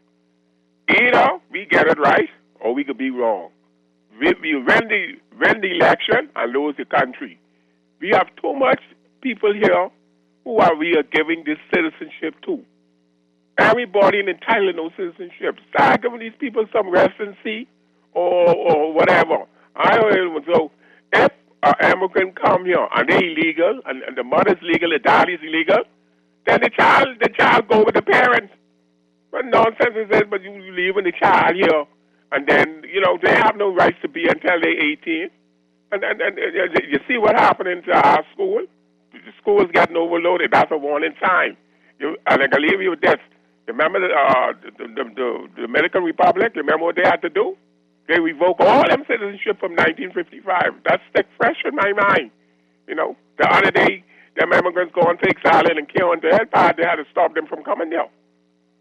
either we get it right or we could be wrong. We win the election and lose the country. We have too much people here who we are giving this citizenship to. Everybody entitled to no citizenship. Start giving these people some residency or whatever. So if an immigrant come here and they're illegal and the mother's legal, the daddy's illegal, then the child go with the parents. What nonsense is this? But you leaving the child here, and then they have no rights to be until they're 18. And you see what happened in our school. The school's getting overloaded. That's a warning sign. And I can leave you with this. Remember the Dominican Republic? Remember what they had to do? They revoked all them citizenship from 1955. That's stick fresh in my mind. The other day, them immigrants go on Fix Island and kill on the head part. They had to stop them from coming there.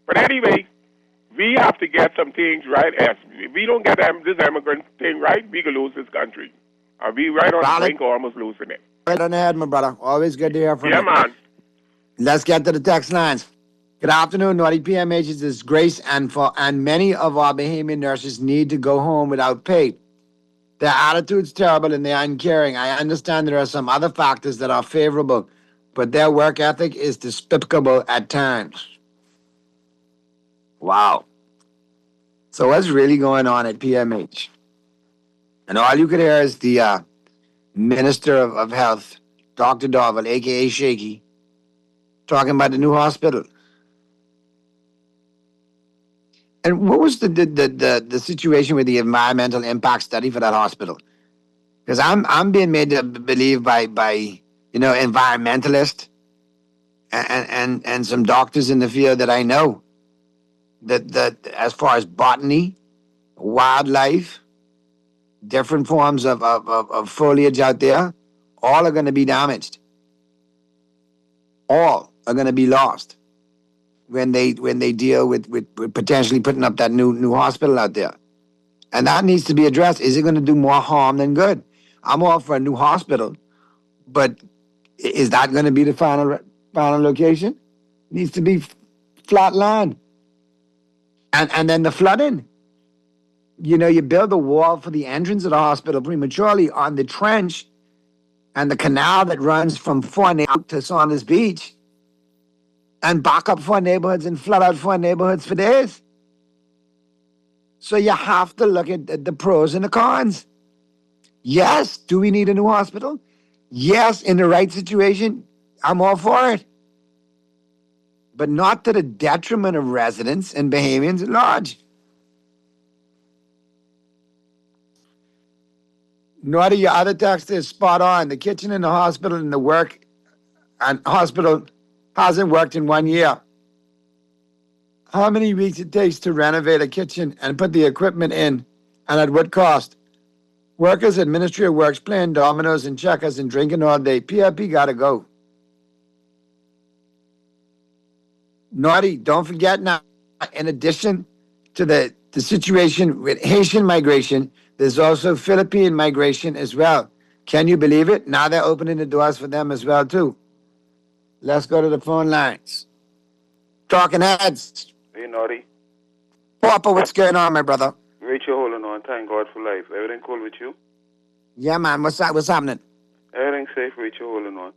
But anyway, we have to get some things right. If we don't get this immigrant thing right, we could lose this country. Are we right on the brink or almost losing it? Right on the head, my brother. Always good to hear from you. Yeah, man. Let's get to the text lines. Good afternoon, Naughty PMH. This is Grace, and many of our Bahamian nurses need to go home without pay. Their attitude's terrible and they're uncaring. I understand there are some other factors that are favorable, but their work ethic is despicable at times. Wow. So what's really going on at PMH? And all you could hear is the Minister of Health, Dr. Darville, a.k.a. Shaky, talking about the new hospital. And what was the situation with the environmental impact study for that hospital? Because I'm being made to believe by environmentalists and some doctors in the field that I know that as far as botany, wildlife, different forms of foliage out there, all are going to be damaged. All are going to be lost when they deal with potentially putting up that new hospital out there. And that needs to be addressed. Is it going to do more harm than good? I'm all for a new hospital, but is that going to be the final location? It needs to be flat land. And then the flooding. You build a wall for the entrance of the hospital prematurely on the trench and the canal that runs from Fort out to Saunders Beach, and back up four neighborhoods and flood out four neighborhoods for days. So you have to look at the pros and the cons. Yes, do we need a new hospital? Yes, in the right situation, I'm all for it. But not to the detriment of residents and Bahamians at large. Naughty, your other text is spot on. The kitchen in the hospital and the work and hospital hasn't worked in 1 year. How many weeks it takes to renovate a kitchen and put the equipment in, and at what cost? Workers at Ministry of Works playing dominoes and checkers and drinking all day. PRP gotta go. Naughty, don't forget now, in addition to the situation with Haitian migration, there's also Philippine migration as well. Can you believe it? Now they're opening the doors for them as well, too. Let's go to the phone lines. Talking Heads. Hey, Naughty. Papa, what's going on, my brother? Rachel holding on. Thank God for life. Everything cool with you? Yeah, man. What's happening? Everything safe, Rachel holding on.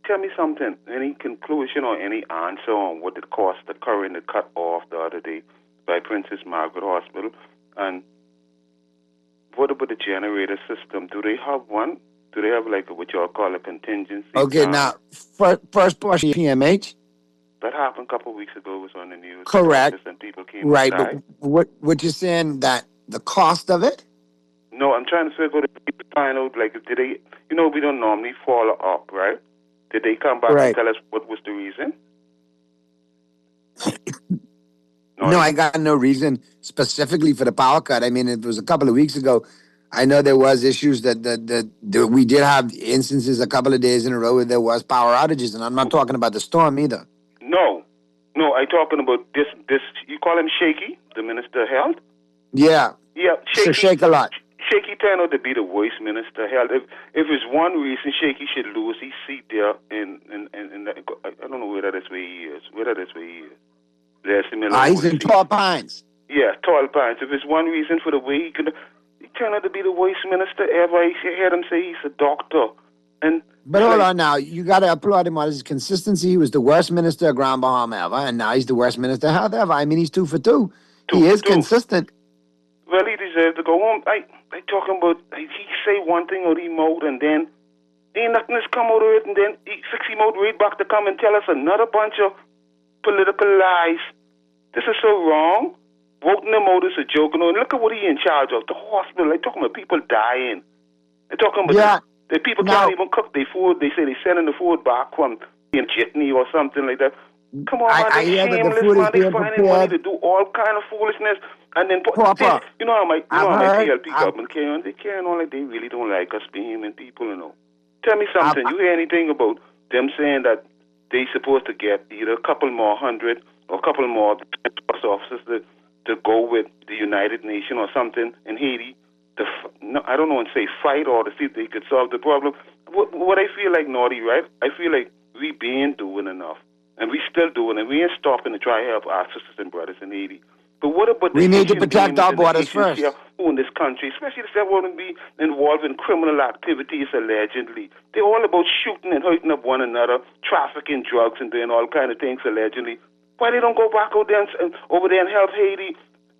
Tell me something. Any conclusion or any answer on what it cost the current to cut off the other day by Princess Margaret Hospital? And what about the generator system? Do they have one? Do they have like what y'all call a contingency? Okay, now, first portion PMH. That happened a couple of weeks ago. It was on the news. Correct. And people came Right, inside. but what you're saying that the cost of it? No, I'm trying to figure out to find out, like, did they, we don't normally follow up, right? Did they come back and tell us what was the reason? No, I got no reason specifically for the power cut. I mean, it was a couple of weeks ago. I know there was issues that we did have instances a couple of days in a row where there was power outages, and I'm not talking about the storm either. No, I'm talking about this, you call him Shaky, the Minister of Health? Yeah. Yeah, Shaky. So shake a lot. Shaky turned out to be the worst Minister of Health. If it's one reason Shaky should lose his seat there in I don't know where that is where he is. Leslie Miller. He's in Tall Pines. Yeah, Tall Pines. If it's one reason for the way he turned out to be the worst minister ever. I heard him say he's a doctor. But hold on now. You got to applaud him on his consistency. He was the worst minister of Grand Bahama ever, and now he's the worst minister of health ever. I mean, he's 2 for 2. He is consistent. Well, he deserves to go home. I talking about, he say one thing out of his mouth, and then ain't nothing has come out of it, and then he fix him out right back to come and tell us another bunch of political lies. This is so wrong. Voting them out is a joke. And look at what he in charge of. The hospital. They're talking about people dying. They're talking about the people can't even cook their food. They say they're sending the food back from Jitney or something like that. Come on, man. They're shameless, man. They're finding money to do all kind of foolishness. And then, you know how my PLP government carry on? They carry on like they really don't like us being people, Tell me something. You hear anything about them saying that they supposed to get either a couple more hundred or a couple more officers to go with the United Nations or something in Haiti? I don't know and say fight or to see if they could solve the problem. What I feel like, Naughty, right? I feel like we been doing enough. And we still doing it. We ain't stopping to try to help our sisters and brothers in Haiti. But what about we need to protect our borders first. Who in this country, especially if they want to be involved in criminal activities allegedly. They're all about shooting and hurting up one another, trafficking drugs and doing all kind of things allegedly. Why they don't go back over there and help Haiti?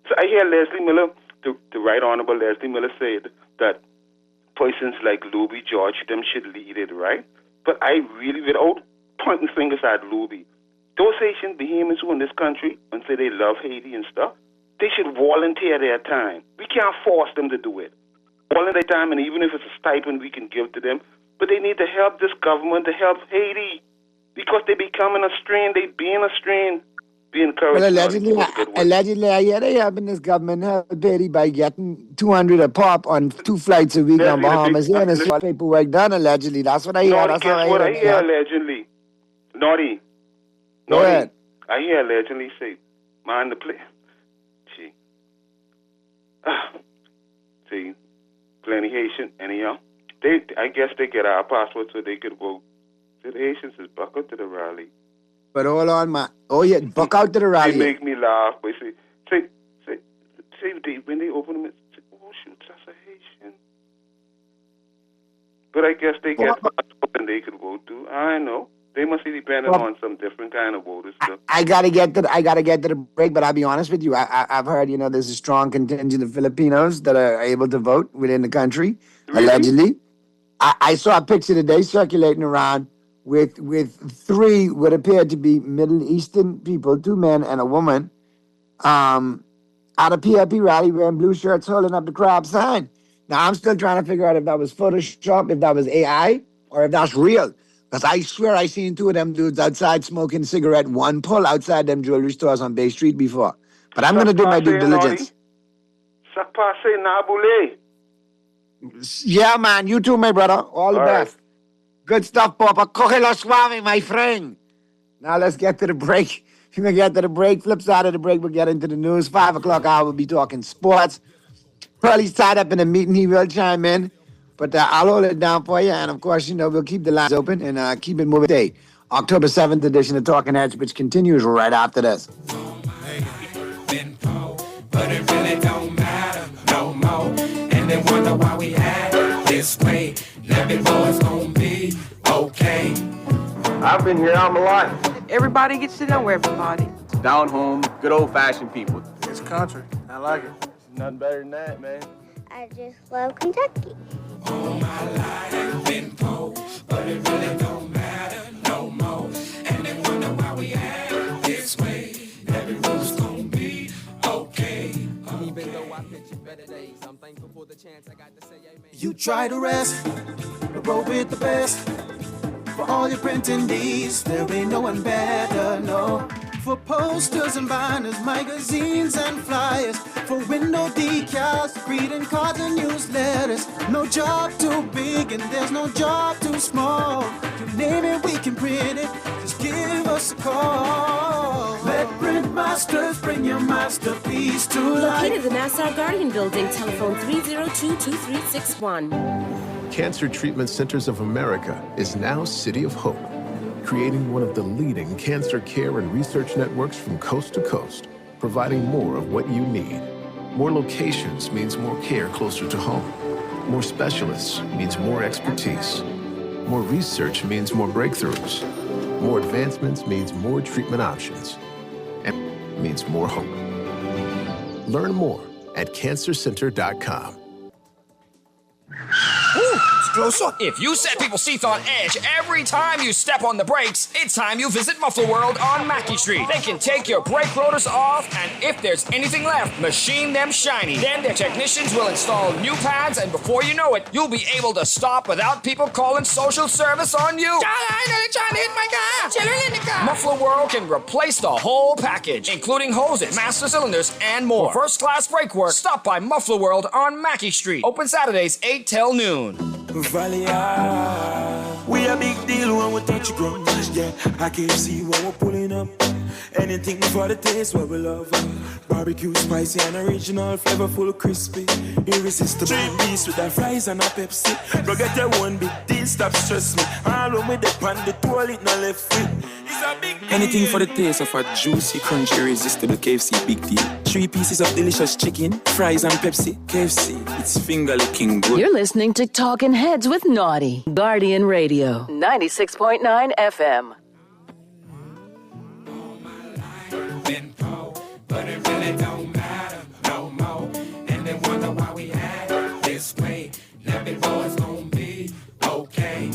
So I hear Leslie Miller, the Right Honorable Leslie Miller said that persons like Luby George, them should lead it, right? But I really, without pointing fingers at Luby, those Haitian behemoths who in this country and say they love Haiti and stuff, they should volunteer their time. We can't force them to do it. Volunteer their time, and even if it's a stipend we can give to them, but they need to help this government to help Haiti because they're becoming a strain. They being a strain. Be encouraged. Well, allegedly, I hear they helping this government help Haiti by getting $200 a pop on 2 flights a week on Bahamas. And it's all paperwork done allegedly. That's what I hear. That's what I hear allegedly. Naughty. Go ahead. I hear allegedly say, mind the play. Gee. See, plenty Haitian, anyhow. I guess they get our passport so they could vote. The Haitians is buck out to the rally. But hold on, man. Oh, yeah, buck out to the rally. They make me laugh. But say, when they open them, say, oh, shoot, that's a Haitian. But I guess they get passport and they could vote too. I know. They must be dependent on some different kind of voters too. I gotta get to the break, but I'll be honest with you. I've heard, there's a strong contingent of Filipinos that are able to vote within the country, allegedly. I saw a picture today circulating around with 3 what appeared to be Middle Eastern people, 2 men and a woman, at a PLP rally wearing blue shirts holding up the crab sign. Now, I'm still trying to figure out if that was Photoshop, if that was AI, or if that's real. Because I swear I seen 2 of them dudes outside smoking a cigarette, one pull outside them jewelry stores on Bay Street before. But I'm going to do my due diligence. Yeah, man. You too, my brother. All the best. Good stuff, Papa. Cógelo suave, my friend. Now let's get to the break. We're going to get to the break. Flip side of the break, we'll get into the news. 5 o'clock hour, we'll be talking sports. Pearlie's tied up in a meeting. He will chime in. But I'll hold it down for you. And, of course, we'll keep the lines open and keep it moving today October 7th edition of Talking Heads, which continues right after this. But it really don't matter no more. And they wonder why we act this way. Every boy's gonna be okay. I've been here all my life. Everybody gets to know everybody. Down home, good old-fashioned people. It's country. I like it. There's nothing better than that, man. I just love Kentucky. All my life I've been poor, but it really don't matter no more. And they wonder why we act this way. Every road's gonna be okay. Even though I picture better days, I'm thankful for the chance I got to say amen. You try to rest, but roll with the best. For all your printing needs, there ain't no one better, no. For posters and banners, magazines and flyers. For window decals, greeting cards and newsletters. No job too big and there's no job too small. You name it, we can print it. Just give us a call. Let Print Masters bring your masterpiece to life. Located at the Nassau Guardian Building, telephone 302-2361. Cancer Treatment Centers of America is now City of Hope, creating one of the leading cancer care and research networks from coast to coast, providing more of what you need. More locations means more care closer to home. More specialists means more expertise. More research means more breakthroughs. More advancements means more treatment options. And means more hope. Learn more at cancercenter.com. If you set people's teeth on edge every time you step on the brakes, it's time you visit Muffler World on Mackey Street. They can take your brake rotors off, and if there's anything left, machine them shiny. Then their technicians will install new pads, and before you know it, you'll be able to stop without people calling social service on you. They're trying to hit my car. Children in the car. Muffler World can replace the whole package, including hoses, master cylinders, and more. For first-class brake work, stop by Muffler World on Mackey Street. Open Saturdays 8 till noon. Valley, we a big deal when we touch ground. Yeah, I can see when we're pulling up. Anything for the taste what we love. Barbecue, spicy and original, flavorful, crispy, irresistible. 3-piece with the fries and a Pepsi. Go get your one big deal, stop stress me. All when we depend the toilet, no left feet. Anything for the taste of a juicy, crunchy, irresistible KFC big deal. 3 pieces of delicious chicken, fries and Pepsi. KFC, it's finger licking good. You're listening to Talking Heads with Naughty. Guardian Radio, 96.9 FM. Been poor, but it really don't matter no more. And they wonder why we act this way. Every boy's gonna be okay.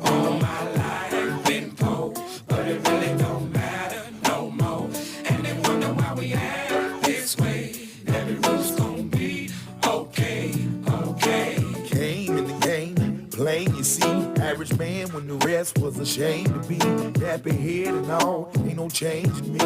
All my life I've been poor, but it really don't matter no more. And they wonder why we act this way. Every root's gonna be okay, okay. Came in the game, plain you see. Average man when the rest was ashamed to be. Nappy head and all, ain't no change in me.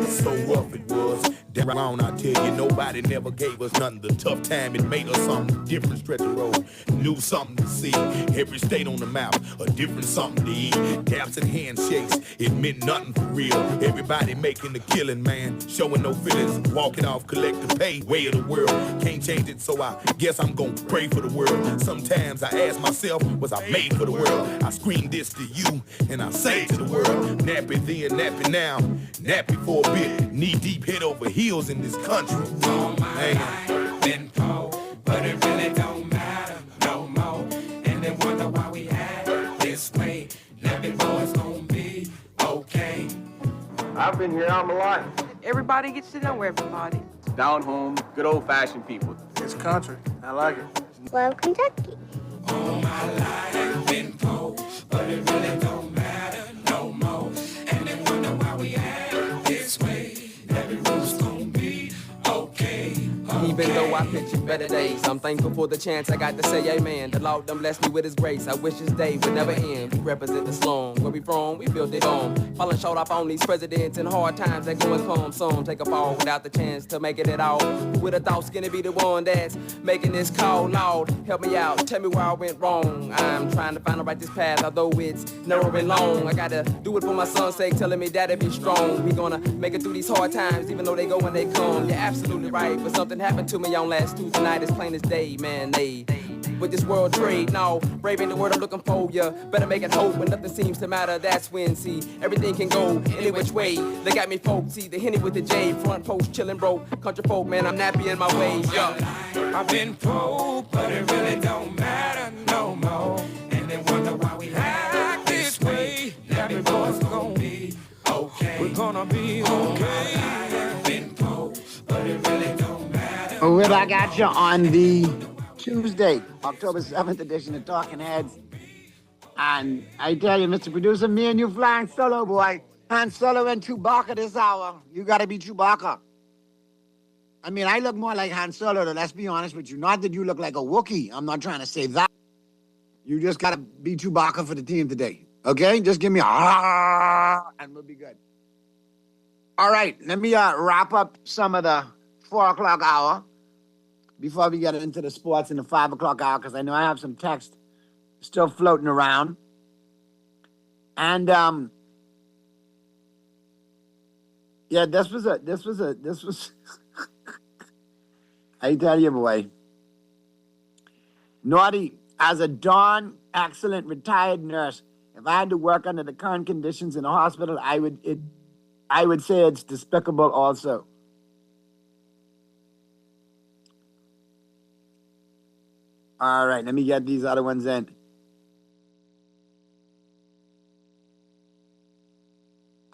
So rough it was. Down, I tell you, nobody never gave us nothing. The tough time, it made us something different. Stretch the road, new something to see. Every state on the map, a different something to eat. Taps and handshakes, it meant nothing for real. Everybody making the killing, man. Showing no feelings, walking off, collect the pay. Way of the world, can't change it, so I guess I'm gonna pray for the world. Sometimes I ask myself, was I made for the world? I scream this to you, and I say to the world, nappy then, nappy now, nappy for a bit. Knee deep, head over heels in this country. All my life been poor, but it really don't matter no more. And they wonder why we act this way. Every boy's gonna be okay. I've been here all my life. Everybody gets to know everybody. Down home, good old-fashioned people. It's country. I like it. Love Kentucky. All my life I've been poor, but it really don't matter no more. And they wonder why we act this way. Every root's gonna be okay. Even though I picture better days, I'm thankful for the chance I got to say amen. The Lord done blessed me with his grace. I wish this day would never end. We represent the slum. Where we from, we built it on. Falling short off on these presidents and hard times that go and come. Some take a fall without the chance to make it at all. Who would have thought skinny be the one that's making this call? Lord, help me out. Tell me where I went wrong. I'm trying to find the righteous path, although it's narrow and long. I gotta do it for my son's sake, telling me daddy be strong. We gonna make it through these hard times, even though they go and they come. You're absolutely right, but something happened to me on last Tuesday night, as plain as day, man. They with this world trade. Now, brave ain't the word I'm looking for, ya. Better make it hope when nothing seems to matter. That's when, see, everything can go any which way. Look at me, folks, see the Henny with the J, front post chillin' broke. Country folk, man, I'm nappy in my way, yeah. I've been broke, but it really don't matter no more. And they wonder why we act this way. Now before it's gonna be okay. We're gonna be okay. I've been broke, but it really don't matter. Well, I got you on the Tuesday, October 7th edition of Talking Heads. And I tell you, Mr. Producer, me and you flying solo, boy. Han Solo and Chewbacca this hour. You gotta be Chewbacca. I mean, I look more like Han Solo, though, let's be honest with you. Not that you look like a Wookiee. I'm not trying to say that. You just gotta be Chewbacca for the team today. Okay? Just give me a and we'll be good. All right, let me wrap up some of the 4 o'clock hour before we get into the sports in the 5 o'clock hour, because I know I have some text still floating around. And yeah, this was I tell you, boy. Naughty, as a darn excellent retired nurse, if I had to work under the current conditions in a hospital, I would say it's despicable also. All right, let me get these other ones in.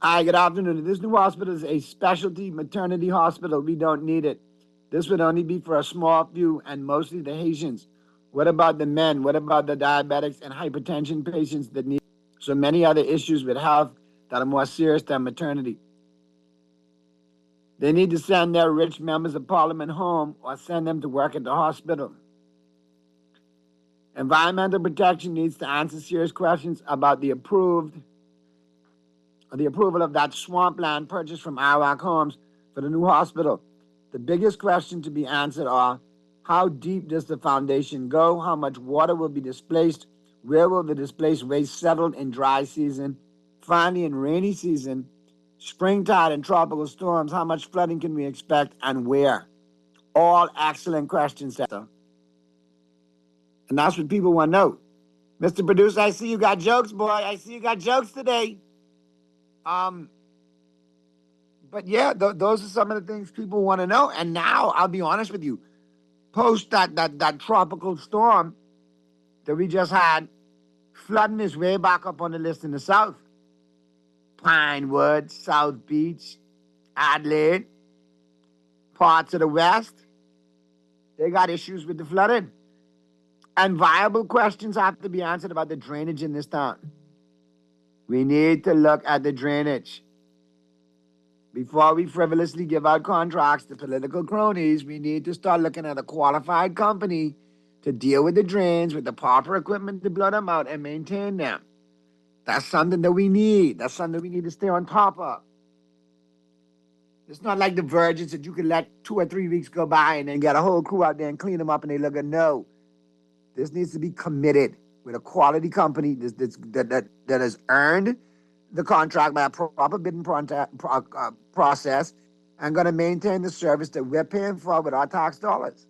Hi, good afternoon. This new hospital is a specialty maternity hospital. We don't need it. This would only be for a small few and mostly the Haitians. What about the men? What about the diabetics and hypertension patients that need so many other issues with health that are more serious than maternity? They need to send their rich members of parliament home or send them to work at the hospital. Environmental protection needs to answer serious questions about the approval of that swampland purchased from Iraq Homes for the new hospital. The biggest question to be answered are, how deep does the foundation go? How much water will be displaced? Where will the displaced waste settle in dry season? Finally, in rainy season, springtide and tropical storms, how much flooding can we expect and where? All excellent questions, sir. And that's what people want to know. Mr. Producer, I see you got jokes, boy. I see you got jokes today. But yeah, those are some of the things people want to know. And now, I'll be honest with you, post that tropical storm that we just had, flooding is way back up on the list in the south. Pinewood, South Beach, Adelaide, parts of the west, they got issues with the flooding. And viable questions have to be answered about the drainage in this town. We need to look at the drainage. Before we frivolously give out contracts to political cronies, we need to start looking at a qualified company to deal with the drains with the proper equipment to blow them out and maintain them. That's something that we need. That's something we need to stay on top of. It's not like the virgins that you can let 2 or 3 weeks go by and then get a whole crew out there and clean them up and they look good. No. This needs to be committed with a quality company that has earned the contract by a proper bidding process and going to maintain the service that we're paying for with our tax dollars.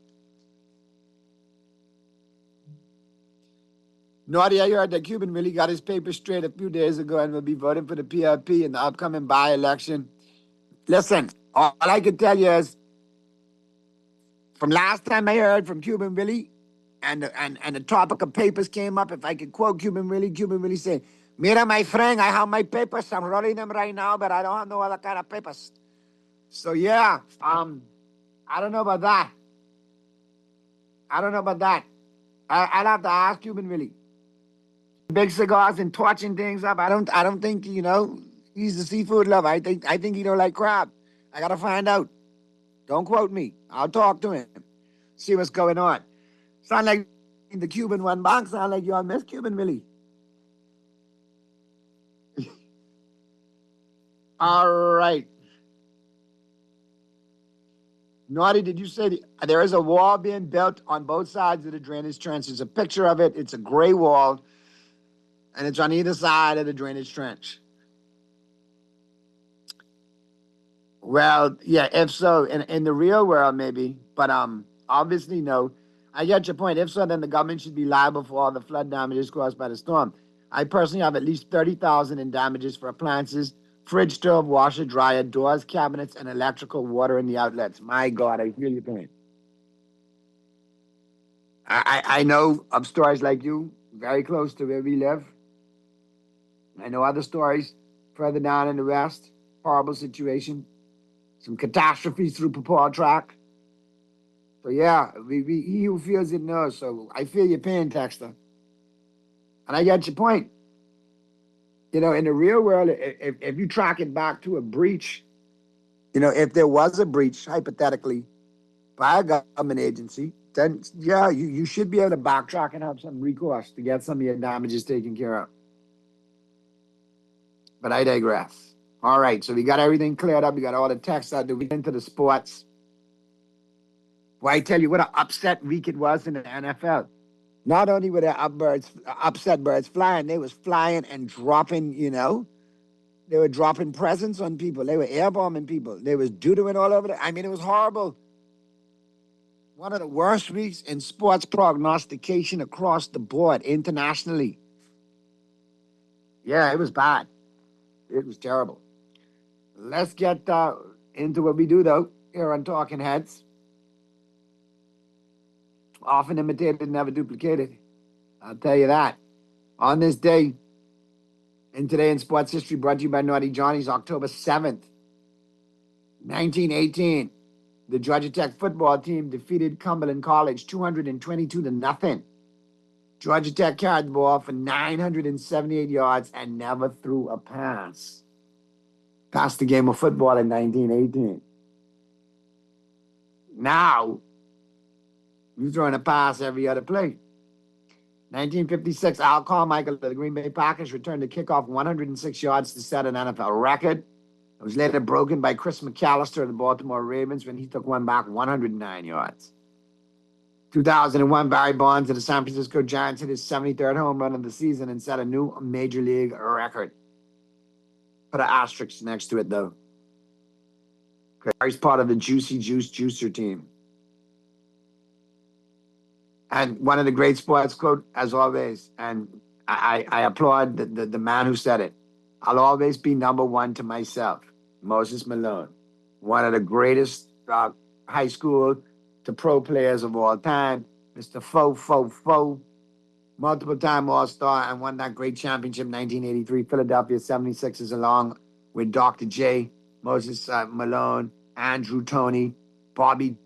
Naughty, I heard that Cuban really got his papers straight a few days ago and will be voting for the PRP in the upcoming by-election. Listen, all I can tell you is, from last time I heard from Cuban Willie, and the topic of papers came up, if I could quote Cuban Willie said, "Mira, my friend, I have my papers. I'm rolling them right now, but I don't have no other kind of papers." So yeah, I don't know about that. I'll have to ask Cuban Willie. Big cigars and torching things up. I don't think, he's a seafood lover. I think he don't like crab. I gotta find out. Don't quote me. I'll talk to him. See what's going on. Sound like the Cuban one bank. Sound like you all miss Cuban Willie. All right. Naughty, did you say there is a wall being built on both sides of the drainage trench? There's a picture of it. It's a gray wall, and it's on either side of the drainage trench. Well, yeah, if so, in the real world, maybe. But obviously, no. I get your point. If so, then the government should be liable for all the flood damages caused by the storm. I personally have at least $30,000 in damages for appliances, fridge, stove, washer, dryer, doors, cabinets, and electrical water in the outlets. My God, I feel your pain. I know of stories like you, very close to where we live. I know other stories further down in the west. Horrible situation. Some catastrophes through Papaw Track. So yeah, he who feels it knows. So I feel your pain, Texter. And I get your point. You know, in the real world, if you track it back to a breach, you know, if there was a breach, hypothetically, by a government agency, then yeah, you should be able to backtrack and have some recourse to get some of your damages taken care of. But I digress. All right, so we got everything cleared up. We got all the texts out. We get into the sports. Well, I tell you what an upset week it was in the NFL. Not only were there upset birds flying, they was flying and dropping, you know. They were dropping presents on people. They were airbombing people. They was doodling all over I mean, it was horrible. One of the worst weeks in sports prognostication across the board internationally. Yeah, it was bad. It was terrible. Let's get into what we do, though, here on Talking Heads. Often imitated, never duplicated. I'll tell you that. On this day, and today in sports history, brought to you by Naughty Johnny's, October 7th, 1918, the Georgia Tech football team defeated Cumberland College 222-0. Georgia Tech carried the ball for 978 yards and never threw a pass. Passed the game of football in 1918. Now, you're throwing a pass every other play. 1956, Al Carmichael of the Green Bay Packers returned a kickoff 106 yards to set an NFL record. It was later broken by Chris McAllister of the Baltimore Ravens when he took one back 109 yards. 2001, Barry Bonds of the San Francisco Giants hit his 73rd home run of the season and set a new major league record. Put an asterisk next to it, though. Barry's part of the Juicy Juice Juicer team. And one of the great sports quote, as always, and I applaud the man who said it. I'll always be number one to myself. Moses Malone, one of the greatest high school to pro players of all time. Mr. Fo, multiple-time All-Star, and won that great championship in 1983. Philadelphia 76ers, along with Dr. J, Moses Malone, Andrew Toney, Bobby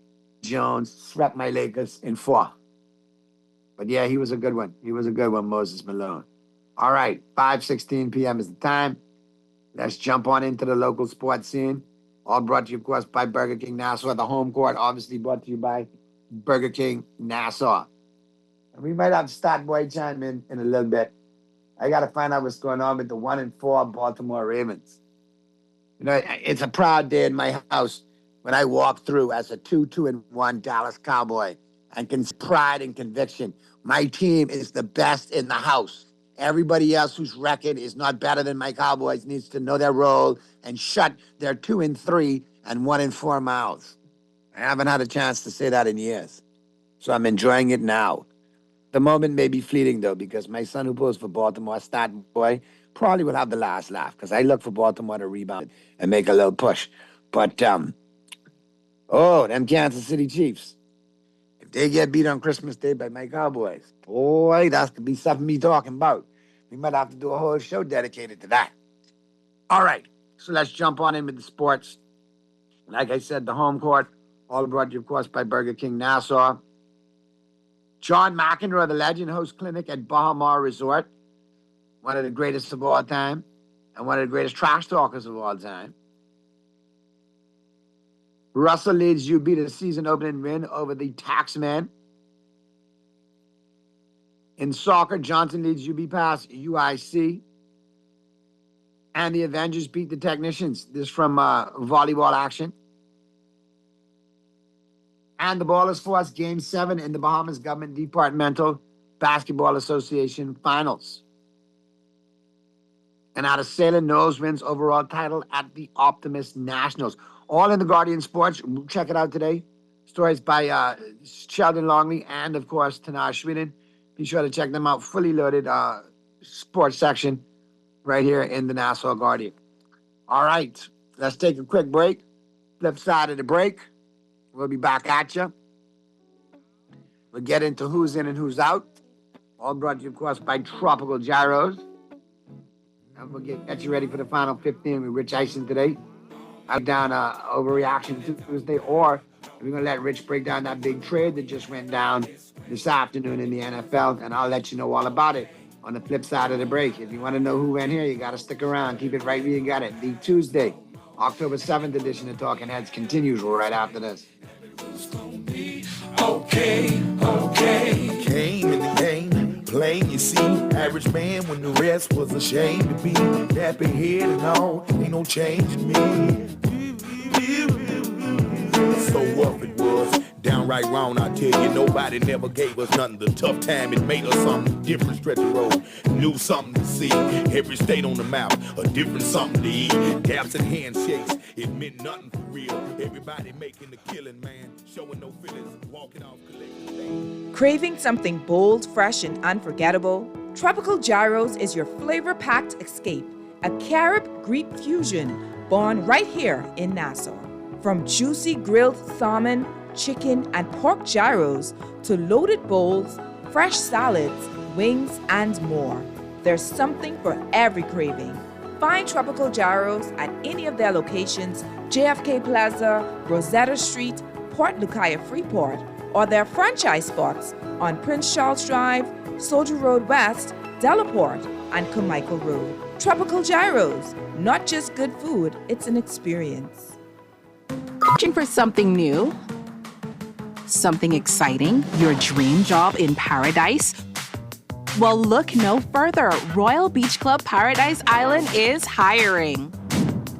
Jones, swept my Lakers in 4. But yeah, he was a good one. He was a good one, Moses Malone. All right, 5:16 p.m. is the time. Let's jump on into the local sports scene. All brought to you, of course, by Burger King Nassau. The home court, obviously brought to you by Burger King Nassau. And we might have Stat Boy chime in a little bit. I got to find out what's going on with the 1-4 Baltimore Ravens. You know, it's a proud day in my house when I walk through as a 2-1 Dallas Cowboy and can pride and conviction. My team is the best in the house. Everybody else whose record is not better than my Cowboys needs to know their role and shut their 2-3 and 1-4 mouths. I haven't had a chance to say that in years, so I'm enjoying it now. The moment may be fleeting, though, because my son who pulls for Baltimore, Stat Boy, probably will have the last laugh, because I look for Baltimore to rebound and make a little push. But, them Kansas City Chiefs, if they get beat on Christmas Day by my Cowboys, boy, that's to be something me talking about. We might have to do a whole show dedicated to that. All right, so let's jump on in with the sports. Like I said, the home court, all brought to you, of course, by Burger King Nassau. John McEnroe, the legend, hosts clinic at Baha Mar Resort, one of the greatest of all time, and one of the greatest trash talkers of all time. Russell leads UB to the season opening win over the Taxman. In soccer, Johnson leads UB past UIC. And the Avengers beat the Technicians. This from volleyball action. And the Ballers Force Game 7 in the Bahamas Government Departmental Basketball Association Finals. And out of Salem, Knowles wins overall title at the Optimist Nationals. All in the Guardian Sports. Check it out today. Stories by Sheldon Longley and, of course, Tanaj Sweden. Be sure to check them out. Fully loaded sports section right here in the Nassau Guardian. All right, let's take a quick break. Flip side of the break, we'll be back at you. We'll get into who's in and who's out. All brought to you, of course, by Tropical Gyros. And we'll get you ready for the final 15 with Rich Eisen today. I'm down Overreaction Tuesday, or we're going to let Rich break down that big trade that just went down this afternoon in the NFL, and I'll let you know all about it on the flip side of the break. If you want to know who went here, you got to stick around. Keep it right where you got it. The Tuesday, October 7th edition of Talking Heads continues right after this. Okay. Came in the game, plain you see. Average man when the rest was ashamed to be. Dapping head and all, ain't no change in me. So rough it was, downright wrong, I tell you. Nobody never gave us nothing. The tough time, it made us something different. Stretch the road, new something to see. Every state on the map, a different something to eat. Daps and handshakes, it meant nothing for real. Everybody making the killing, man. Showing no feelings, walking off collecting. Craving something bold, fresh, and unforgettable? Tropical Gyros is your flavor-packed escape. A Carib-Greek fusion born right here in Nassau. From juicy grilled salmon, chicken, and pork gyros to loaded bowls, fresh salads, wings, and more. There's something for every craving. Find Tropical Gyros at any of their locations, JFK Plaza, Rosetta Street, Port Lucaya Freeport, or their franchise spots on Prince Charles Drive, Soldier Road West, Delaport, and Carmichael Road. Tropical Gyros, not just good food, it's an experience. Searching for something new? Something exciting? Your dream job in paradise? Well, look no further. Royal Beach Club Paradise Island is hiring.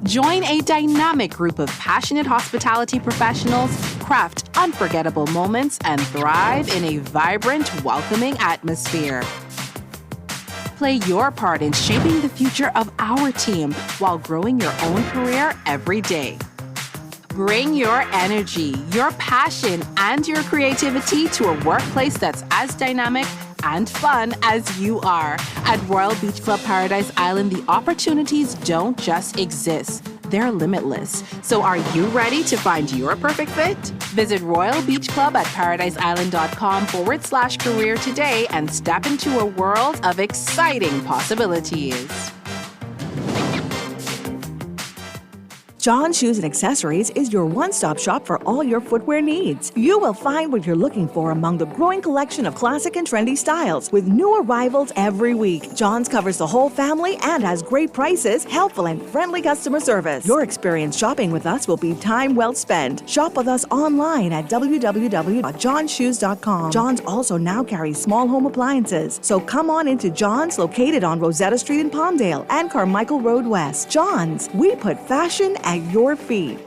Join a dynamic group of passionate hospitality professionals, craft unforgettable moments, and thrive in a vibrant, welcoming atmosphere. Play your part in shaping the future of our team while growing your own career every day. Bring your energy, your passion, and your creativity to a workplace that's as dynamic and fun as you are. At Royal Beach Club Paradise Island, the opportunities don't just exist. They're limitless. So are you ready to find your perfect fit? Visit Royal Beach Club at paradiseisland.com/career today and step into a world of exciting possibilities. John Shoes and Accessories is your one-stop shop for all your footwear needs. You will find what you're looking for among the growing collection of classic and trendy styles with new arrivals every week. John's covers the whole family and has great prices, helpful and friendly customer service. Your experience shopping with us will be time well spent. Shop with us online at www.johnshoes.com. John's also now carries small home appliances. So come on into John's, located on Rosetta Street in Palmdale and Carmichael Road West. John's, we put fashion at your feet.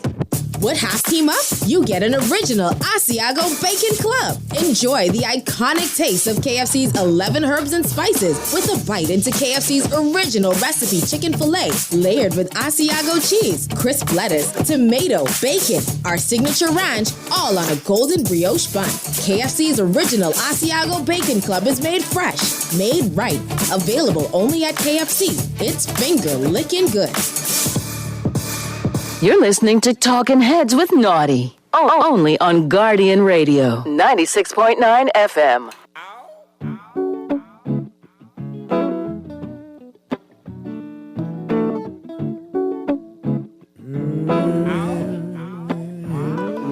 With half team up, you get an original Asiago Bacon Club. Enjoy the iconic taste of KFC's 11 herbs and spices with a bite into KFC's original recipe chicken filet layered with Asiago cheese, crisp lettuce, tomato, bacon, our signature ranch, all on a golden brioche bun. KFC's original Asiago Bacon Club is made fresh, made right, available only at KFC. It's finger licking good. You're listening to Talkin' Heads with Naughty. Only on Guardian Radio, 96.9 FM.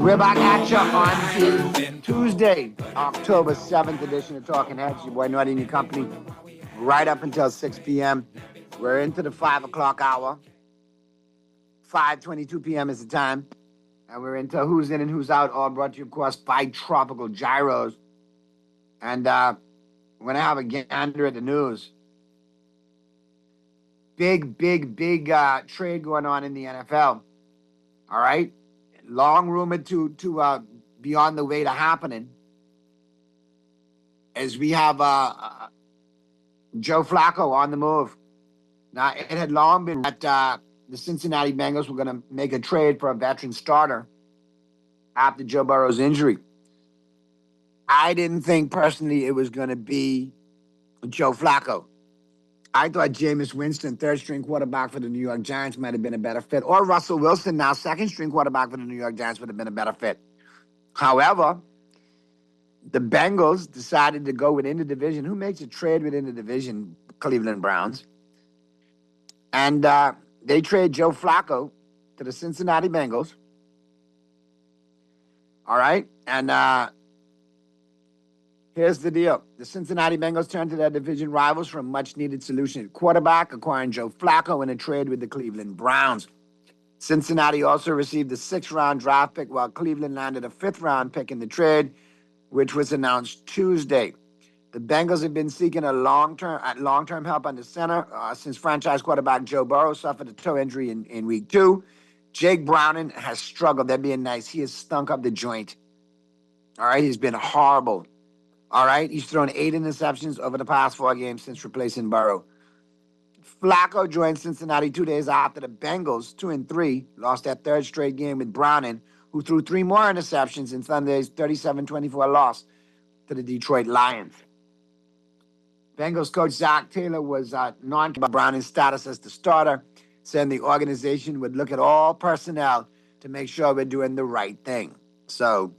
We're back at you on Tuesday, October 7th edition of Talking Heads. Your boy Naughty and your company, right up until 6 p.m. We're into the 5 o'clock hour. 5:22 p.m. is the time. And we're into who's in and who's out, all brought to you, of course, by Tropical Gyros. And we're going to have a gander at the news. Big trade going on in the NFL. All right? Long rumored to be on the way to happening. As we have Joe Flacco on the move. Now, it had long been that the Cincinnati Bengals were going to make a trade for a veteran starter. after Joe Burrow's injury. I didn't think personally it was going to be Joe Flacco. I thought Jameis Winston, third-string quarterback for the New York Giants, might have been a better fit. Or Russell Wilson, now second-string quarterback for the New York Giants, would have been a better fit. However, the Bengals decided to go within the division. Who makes a trade within the division? Cleveland Browns. And they trade Joe Flacco to the Cincinnati Bengals. All right? And here's the deal. The Cincinnati Bengals turned to their division rivals for a much-needed solution at quarterback, acquiring Joe Flacco in a trade with the Cleveland Browns. Cincinnati also received a 6th-round draft pick, while Cleveland landed a 5th-round pick in the trade, which was announced Tuesday. The Bengals have been seeking long-term help on the center since franchise quarterback Joe Burrow suffered a toe injury in week 2. Jake Browning has struggled. They're being nice. He has stunk up the joint. All right? He's been horrible. All right? He's thrown 8 interceptions over the past 4 games since replacing Burrow. Flacco joined Cincinnati 2 days after the Bengals, 2-3, lost their 3rd straight game with Browning, who threw 3 more interceptions in Sunday's 37-24 loss to the Detroit Lions. Bengals coach Zach Taylor was non about Browning's status as the starter, saying the organization would look at all personnel to make sure we're doing the right thing. So,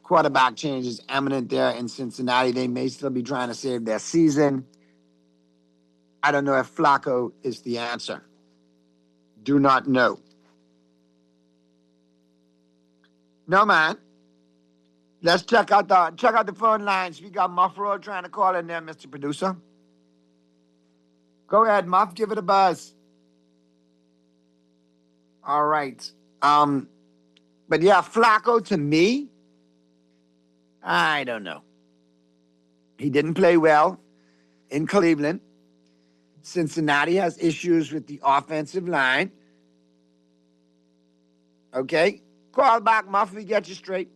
quarterback change is imminent there in Cincinnati. They may still be trying to save their season. I don't know if Flacco is the answer. Do not know. No, man. Let's check out the phone lines. We got Muffro trying to call in there, Mr. Producer. Go ahead, Muff. Give it a buzz. All right. But yeah, Flacco, to me, I don't know. He didn't play well in Cleveland. Cincinnati has issues with the offensive line. Okay? Call back, Muff. We get you straight.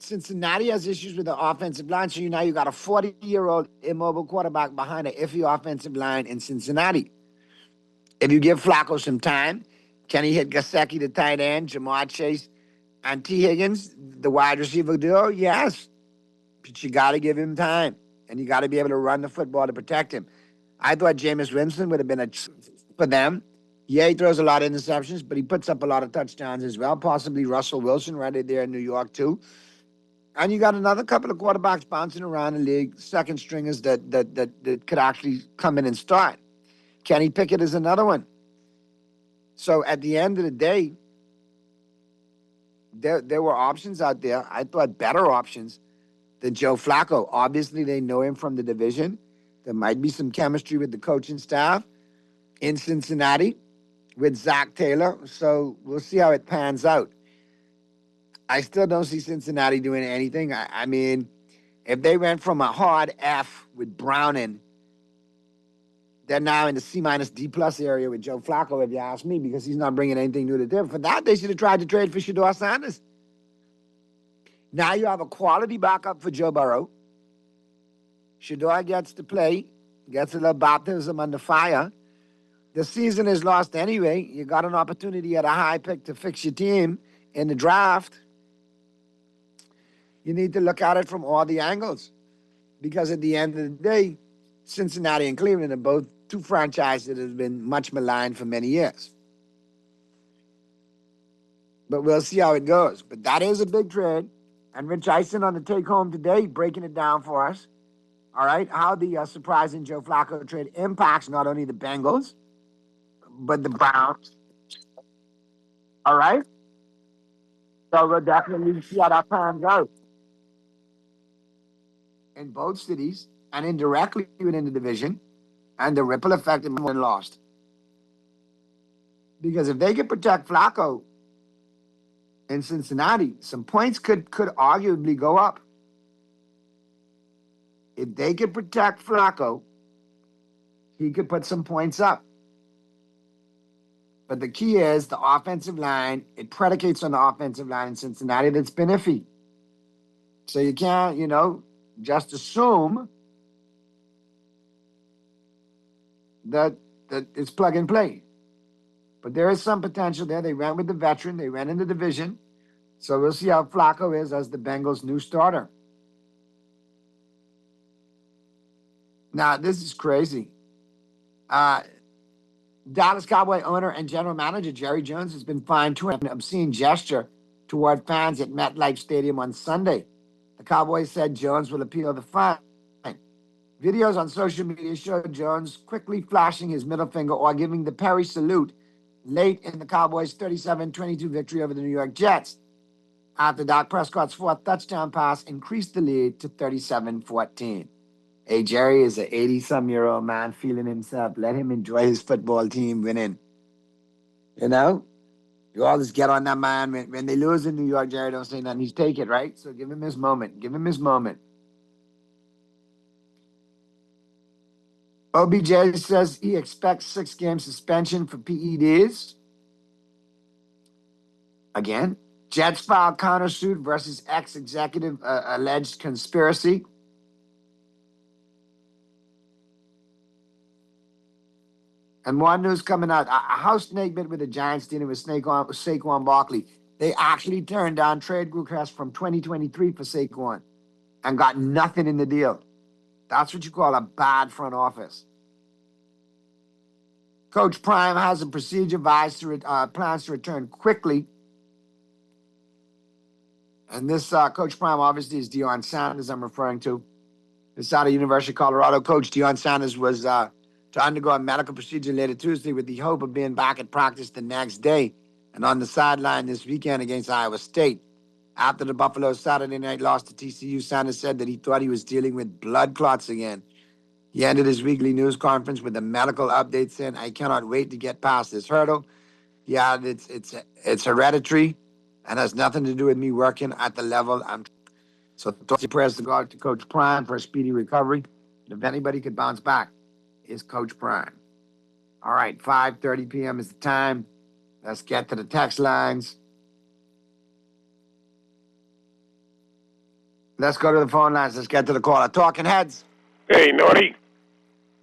Cincinnati has issues with the offensive line, so now you got a 40-year-old immobile quarterback behind an iffy offensive line in Cincinnati. If you give Flacco some time, can he hit Gesicki, the tight end, Jamar Chase, and T. Higgins, the wide receiver duo? Yes. But you got to give him time, and you got to be able to run the football to protect him. I thought Jameis Winston would have been for them. Yeah, he throws a lot of interceptions, but he puts up a lot of touchdowns as well. Possibly Russell Wilson right there in New York, too. And you got another couple of quarterbacks bouncing around the league, second stringers that could actually come in and start. Kenny Pickett is another one. So at the end of the day, there were options out there. I thought better options than Joe Flacco. Obviously, they know him from the division. There might be some chemistry with the coaching staff in Cincinnati with Zach Taylor. So we'll see how it pans out. I still don't see Cincinnati doing anything. I mean, if they went from a hard F with Browning, they're now in the C- D+ area with Joe Flacco, if you ask me, because he's not bringing anything new to them. For that, they should have tried to trade for Shedeur Sanders. Now you have a quality backup for Joe Burrow. Shedeur gets to play, gets a little baptism under fire. The season is lost anyway. You got an opportunity at a high pick to fix your team in the draft. You need to look at it from all the angles, because at the end of the day, Cincinnati and Cleveland are both two franchises that have been much maligned for many years. But we'll see how it goes. But that is a big trade. And Rich Eisen on the take home today, breaking it down for us. All right, how the surprising Joe Flacco trade impacts not only the Bengals, but the Browns. All right? So we'll definitely see how that pans out in both cities and indirectly within the division, and the ripple effect of when lost. Because if they can protect Flacco in Cincinnati, some points could arguably go up. If they could protect Flacco, he could put some points up. But the key is the offensive line. It predicates on the offensive line in Cincinnati that's been iffy. So you can't, just assume that it's plug and play. But there is some potential there. They ran with the veteran. They ran in the division. So we'll see how Flacco is as the Bengals' new starter. Now, this is crazy. Dallas Cowboy owner and general manager Jerry Jones has been fined for an obscene gesture toward fans at MetLife Stadium on Sunday. The Cowboys said Jones will appeal the fine. Videos on social media showed Jones quickly flashing his middle finger or giving the Perry salute late in the Cowboys' 37-22 victory over the New York Jets, after Dak Prescott's fourth touchdown pass increased the lead to 37-14. Hey, Jerry is an 80-some-year-old man feeling himself. Let him enjoy his football team winning. You know? You all just get on that man. When they lose in New York, Jerry don't say nothing. He's take it, right? So give him his moment. Give him his moment. OBJ says he expects 6-game suspension for PEDs. Again. Jets filed countersuit versus ex-executive alleged conspiracy. And more news coming out. A house snake bit with the Giants dealing with Saquon Barkley. They actually turned down trade requests from 2023 for Saquon and got nothing in the deal. That's what you call a bad front office. Coach Prime has a procedure plans to return quickly. And this Coach Prime obviously is Deion Sanders I'm referring to. This out of University of Colorado. Coach Deion Sanders was to undergo a medical procedure later Tuesday with the hope of being back at practice the next day and on the sideline this weekend against Iowa State. After the Buffalo's Saturday night loss to TCU, Sanders said that he thought he was dealing with blood clots again. He ended his weekly news conference with a medical update saying, "I cannot wait to get past this hurdle." He added, it's hereditary and has nothing to do with me working at the level I'm. So thoughts and prayers to God to Coach Prime for a speedy recovery. And if anybody could bounce back, it's Coach Prime. All right, 5:30 p.m. is the time. Let's get to the text lines. Let's go to the phone lines. Let's get to the caller. Talking Heads. Hey, Naughty.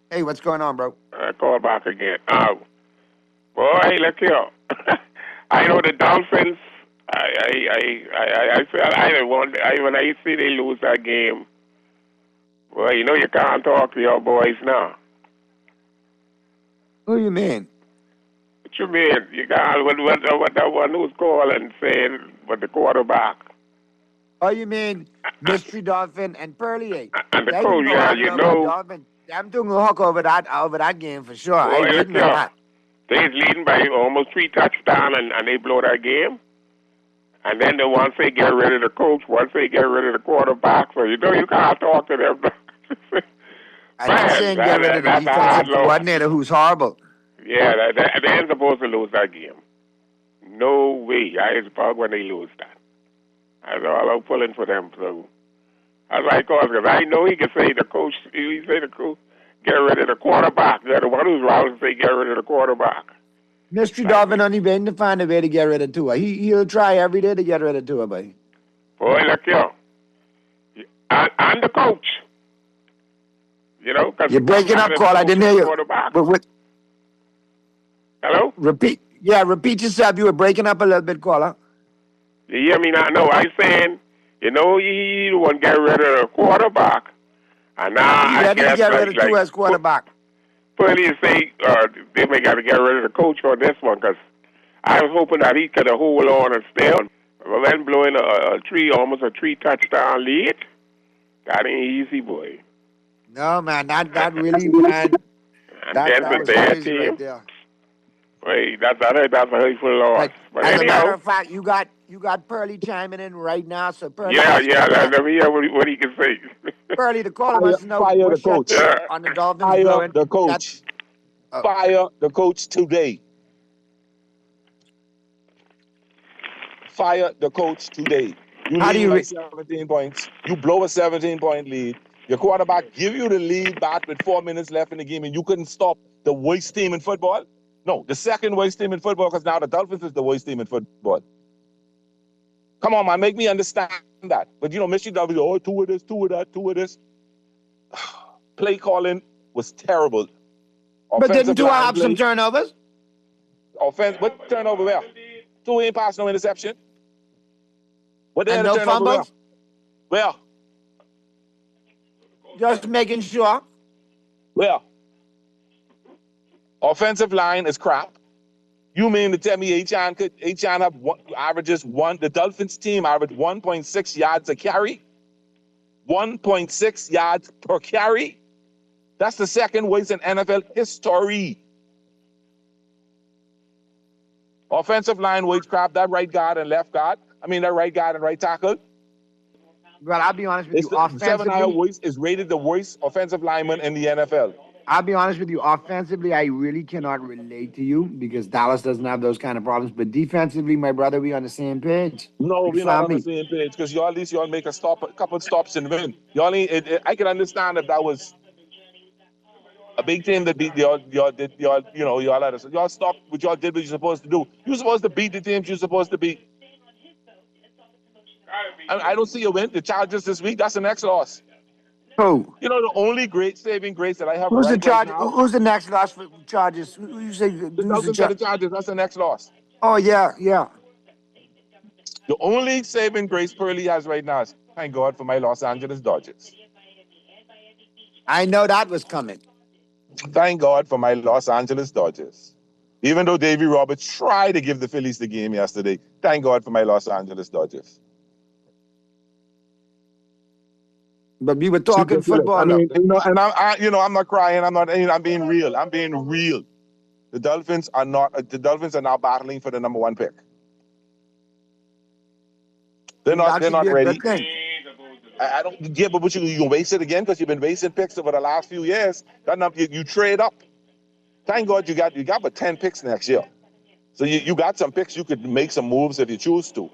Hey, what's going on, bro? I call back again. Boy, look here. I know the Dolphins. I feel I don't want. When I see they lose that game, well, you know you can't talk to your boys now. Who you mean? What you mean? You got what that one who's calling saying with the quarterback. Oh, you mean Mystery Dolphin and Perlier? And the coach, yeah, you know. Them two will hook over that game for sure. Boy, I didn't know that. They's leading by almost 3 touchdowns and they blow that game. And then once they get rid of the coach, once they get rid of the quarterback, so you know you can't talk to them. I'm not saying get rid of the defensive coordinator who's horrible. Yeah, they ain't supposed to lose that game. No way. I was bug when they lose that. That's all I'm pulling for them. So I like because I know he can say the coach, he say the coach, get rid of the quarterback. They're the one who's wrong to say get rid of the quarterback. Mystery Dolphin only waiting to find a way to get rid of Tua. He'll try every day to get rid of Tua, buddy. Boy, look here. I'm the coach. You know, you're breaking up, Call. I didn't hear you. But hello? Repeat yourself. You were breaking up a little bit, caller. You hear me now? No, I'm saying, you know, you want to get rid of the quarterback. And now I guess get rid of Tua as quarterback. Purdy say they may got to get rid of the coach on this one because I was hoping that he could hold on and stay on. But then blowing almost a 3 touchdown lead, that ain't easy, boy. No, man, that really, man. That was crazy right there. Wait, that's a hurtful loss. But as anyhow, a matter of fact, you got Pearly chiming in right now, so Pearly. Yeah. Let me hear what he can say. Pearly, the caller wants to know fire the coach on the Dolphins. Fire the coach. Fire the coach today. Fire the coach today. How do you lead 17 points? You blow a 17-point lead. Your quarterback give you the lead back with 4 minutes left in the game, and you couldn't stop the worst team in football. No, the second worst team in football, because now the Dolphins is the worst team in football. Come on, man, make me understand that. But, you know, Mystery W, 2 of this, 2 of that, 2 of this. Play calling was terrible. But didn't Tua have some turnovers? What turnover where? Tua ain't passed no interception. What they And had to no turn over fumbles? where? Just making sure. Where? Offensive line is crap. You mean to tell me Achan have averages one? The Dolphins team average 1.6 yards a carry. 1.6 yards per carry. That's the second worst in NFL history. Offensive line wage crap. That right guard and left guard. That right guard and right tackle. But I'll be honest with you, Seven offensively, Voice is rated the worst offensive lineman in the NFL. I'll be honest with you, offensively, I really cannot relate to you because Dallas doesn't have those kind of problems. But defensively, my brother, we on the same page. No, Big we're not on the family. same page because at least y'all make a couple stops and win. I can understand if that was a big team that beat y'all stopped what y'all did what you're supposed to do. You're supposed to beat the teams you're supposed to beat. I don't see a win. The Chargers this week, that's the next loss. Who? The only great saving grace that I have Who's right now. Who's the next loss for Chargers? Who you say? The Dolphins and the Chargers, that's the next loss. Oh, yeah, yeah. The only saving grace Pearlie has right now is thank God for my Los Angeles Dodgers. I know that was coming. Thank God for my Los Angeles Dodgers. Even though Davey Roberts tried to give the Phillies the game yesterday, thank God for my Los Angeles Dodgers. But we were talking football. I'm not crying. I'm being real. I'm being real. The Dolphins are now battling for the number 1 pick. They're not ready. I don't get, but you gonna waste it again because you've been wasting picks over the last few years. You trade up. Thank God you got but 10 picks next year. So you got some picks. You could make some moves if you choose to.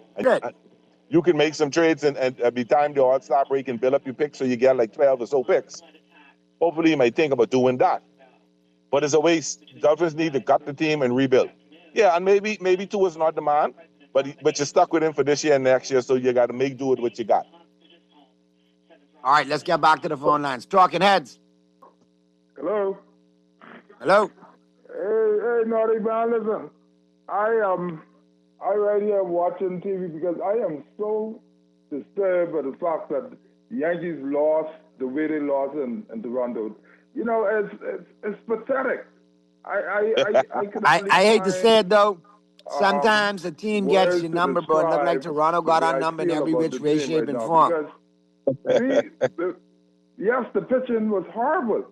You can make some trades and by the time the All-Star break and build up your picks so you get like 12 or so picks. Hopefully you might think about doing that. But it's a waste. Dolphins need to cut the team and rebuild. Yeah, and maybe Tua is not the man, but you're stuck with him for this year and next year, so you got to make do with what you got. All right, let's get back to the phone lines. Talking Heads. Hello. Hello. Hey, Naughty man, listen. I right here watching TV because I am so disturbed by the fact that the Yankees lost the way they lost in Toronto. It's pathetic. I hate to say it though. Sometimes a team gets your number, but it looked like Toronto got our number in every which way, shape, and form. Yes, the pitching was horrible,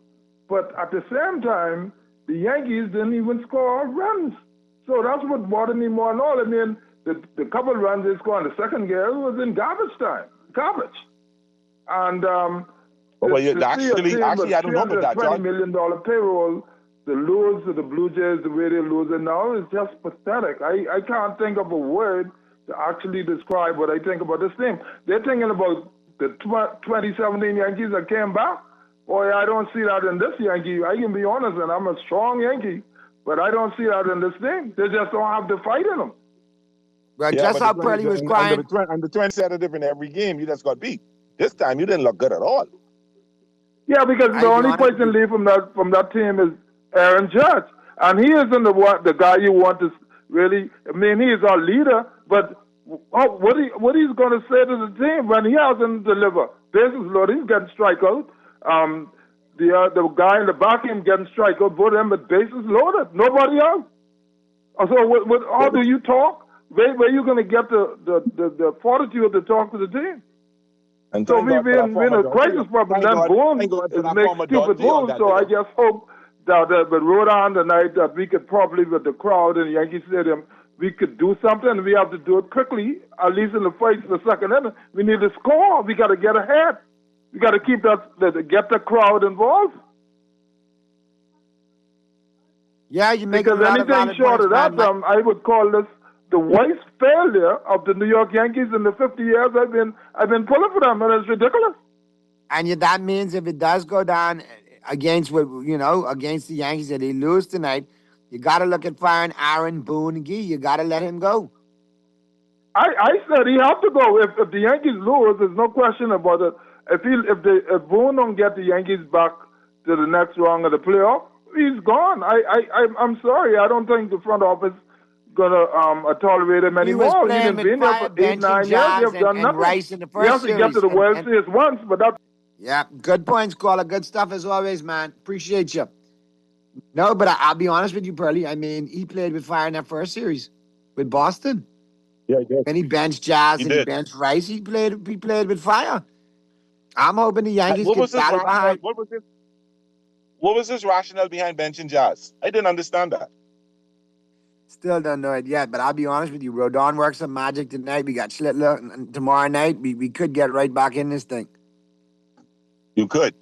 but at the same time, the Yankees didn't even score runs. So that's what bothered me more than all. The couple runs they scored in the second game was in garbage time. Garbage. And actually, I don't know about that, $20 John. million payroll, the lose to the Blue Jays, the way they lose it now is just pathetic. I can't think of a word to actually describe what I think about this team. They're thinking about the 2017 Yankees that came back. Boy, I don't see that in this Yankee. I can be honest, and I'm a strong Yankee. But I don't see that in this thing. They just don't have the fight in them. Well, just how Pearlie was crying. And the Twins said it different every game. You just got beat. This time you didn't look good at all. Yeah, because the only person leave from that team is Aaron Judge, and he isn't the guy you want to really. He is our leader, but what he's going to say to the team when he hasn't delivered? Bases loaded, he's getting strikeout. The guy in the back end getting strikeout, both of them with bases loaded. Nobody else. So how do you talk? Where are you going to get the fortitude to talk to the team? And so we've been in a crisis problem. Then Boone is making stupid moves. So I just hope that with Rhode Island tonight that we could probably, with the crowd in Yankee Stadium, we could do something. We have to do it quickly, at least in the first or second inning. We need to score. We got to get ahead. We got to keep get the crowd involved. Yeah, you make because anything short of that, I would call this the worst failure of the New York Yankees in the 50 years I've been pulling for them, and it's ridiculous. And that means if it does go down against the Yankees and they lose tonight, you got to look at firing Aaron Boone Gee. You got to let him go. I said he have to go. If the Yankees lose, there's no question about it. If Boone don't get the Yankees back to the next round of the playoff, he's gone. I'm sorry. I don't think the front office gonna tolerate him He was anymore. He's playing been with there fire, for 8, 9 benching years. Jazz They've done and nothing. Rice in the He first has to get series. to the World Series once, but that's Yeah, good points, caller. Good stuff as always, man. Appreciate you. No, but I'll be honest with you, Pearly. I mean, he played with fire in that first series with Boston. Yeah, he did. When he benched Jazz He and he did. benched Rice, he played with fire. I'm hoping the Yankees What get was his battle rationale? behind. What was his rationale behind benching Jazz? I didn't understand that. Still don't know it yet, but I'll be honest with you. Rodon works some magic tonight. We got Schlittler, and tomorrow night we could get right back in this thing. You could.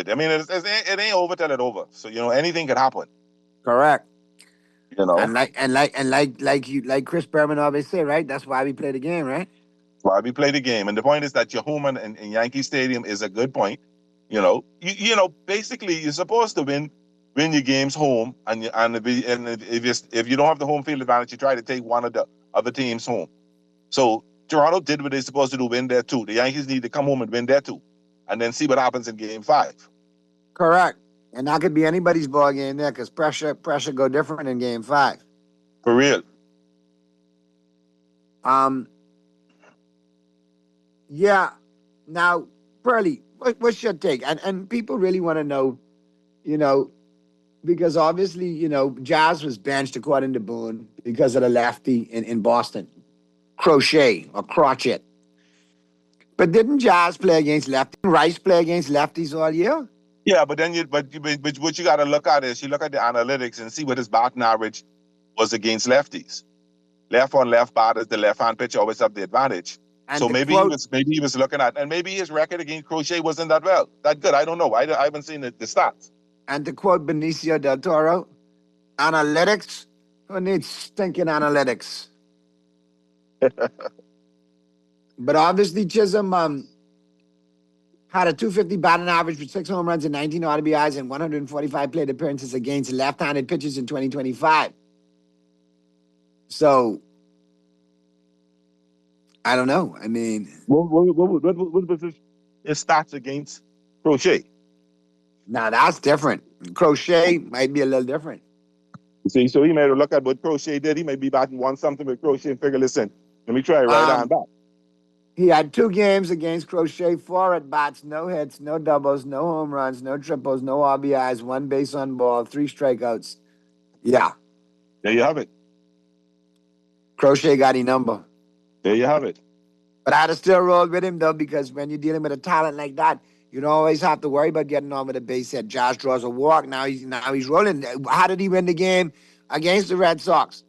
I mean, it ain't over till it's over. So anything could happen. Correct. And like Chris Berman always say, right? That's why we play the game, right? Why we play the game, and the point is that your home in Yankee Stadium is a good point. Basically you're supposed to win your games home, and if you don't have the home field advantage, you try to take one of the other teams home. So Toronto did what they're supposed to do, win there too. The Yankees need to come home and win there too, and then see what happens in Game 5. Correct. And that could be anybody's ball game there, because pressure go different in Game 5. For real. Yeah. Now, Pearly, what's your take? And people really want to know, because obviously, Jazz was benched according to Boone because of the lefty in Boston, Crochet. But didn't Jazz play against lefties? Rice play against lefties all year? Yeah, but then what you got to look at is you look at the analytics and see what his batting average was against lefties. Left on left batters, the left-hand pitcher always have the advantage. And so maybe he was looking at, and maybe his record against Crochet wasn't that good. I don't know. I haven't seen the stats. And to quote Benicio del Toro, analytics? Who needs stinking analytics? But obviously Chisholm had a 250 batting average with 6 home runs and 19 RBIs and 145 plate appearances against left-handed pitchers in 2025. So, I don't know. I mean, what was his stats against Crochet? Now that's different. Crochet might be a little different. See, so he may look at what Crochet did. He may be batting 1-something with Crochet and figure, listen, let me try right on back. He had 2 games against Crochet, 4 at-bats, no hits, no doubles, no home runs, no triples, no RBIs, 1 base on ball, 3 strikeouts. Yeah. There you have it. Crochet got a number. There you have it. But I'd have still rolled with him, though, because when you're dealing with a talent like that, you don't always have to worry about getting on with a base hit. Josh draws a walk. Now he's rolling. How did he win the game against the Red Sox?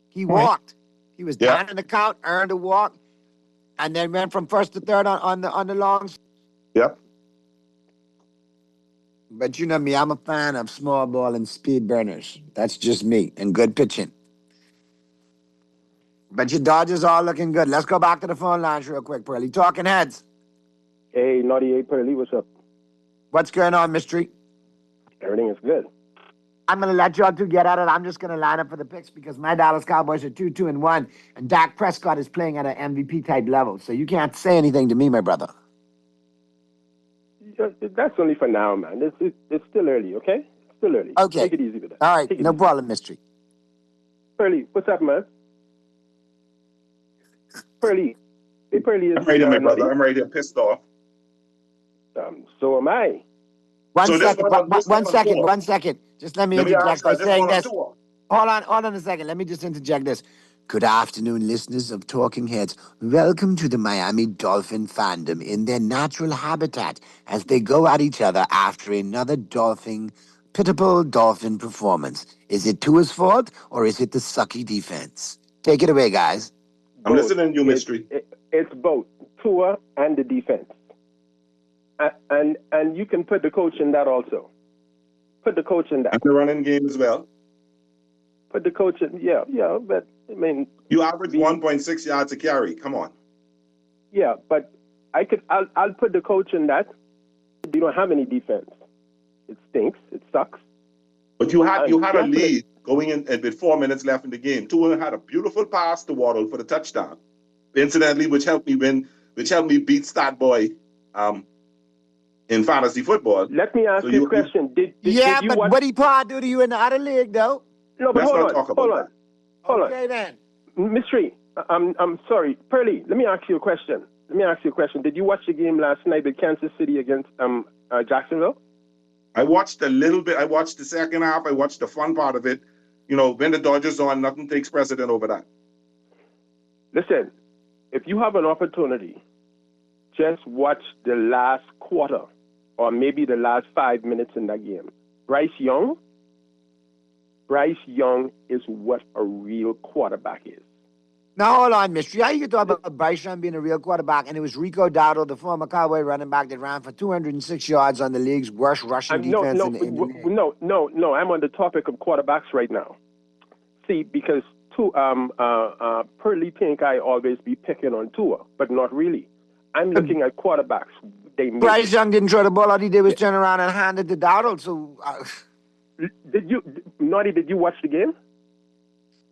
He walked. He was down in the count, earned a walk, and then went from first to third on the longs. Yep. But you know me, I'm a fan of small ball and speed burners. That's just me, and good pitching. But your Dodgers are looking good. Let's go back to the phone lines real quick, Pearly. Talking Heads. Hey, Naughty A, Pearly, what's up? What's going on, Mystery? Everything is good. I'm going to let y'all two get at it. I'm just going to line up for the picks because my Dallas Cowboys are 2-2-1, and Dak Prescott is playing at an MVP-type level. So you can't say anything to me, my brother. That's only for now, man. It's still early, okay? It's still early. Okay. Take it easy with that. All right, no problem, Mystery. Pearly, what's up, man? Pearly. Hey, Pearly is... I'm right here, my brother. I'm right here, pissed off. So am I. One second. Just let me interject by saying this. Hold on a second. Let me just interject this. Good afternoon, listeners of Talking Heads. Welcome to the Miami Dolphin fandom in their natural habitat as they go at each other after another pitiable Dolphin performance. Is it Tua's fault or is it the sucky defense? Take it away, guys. I'm listening to you, Mystery. It's both Tua and the defense. And you can put the coach in that also. Put the coach in that. And the running game as well. Put the coach in, yeah, but I mean... You average 1.6 yards a carry. Come on. Yeah, but I'll put the coach in that. You don't have any defense. It stinks. It sucks. But you had a lead going in with 4 minutes left in the game. Tua had a beautiful pass to Waddle for the touchdown. Incidentally, which helped me beat Stat Boy in fantasy football. Let me ask you a question. Did but what did he do to you in the other league, though? No, but Let's hold not on, talk about that. Hold on. Okay, then. Mystery, I'm sorry. Pearly, let me ask you a question. Did you watch the game last night with Kansas City against Jacksonville? I watched a little bit. I watched the second half. I watched the fun part of it. You know, when the Dodgers are on, nothing takes precedent over that. Listen, if you have an opportunity, just watch the last quarter or maybe the last 5 minutes in that game. Bryce Young is what a real quarterback is. Now, hold on, Mystery. How you talk about Bryce Young being a real quarterback, and it was Rico Dowdle, the former Cowboy running back that ran for 206 yards on the league's worst rushing defense in the league? No. I'm on the topic of quarterbacks right now. See, because Pearly think I always be picking on Tua, but not really. I'm looking at quarterbacks. Bryce Young didn't throw the ball. All he did was turn around and hand it to Dowdle. So, did you watch the game?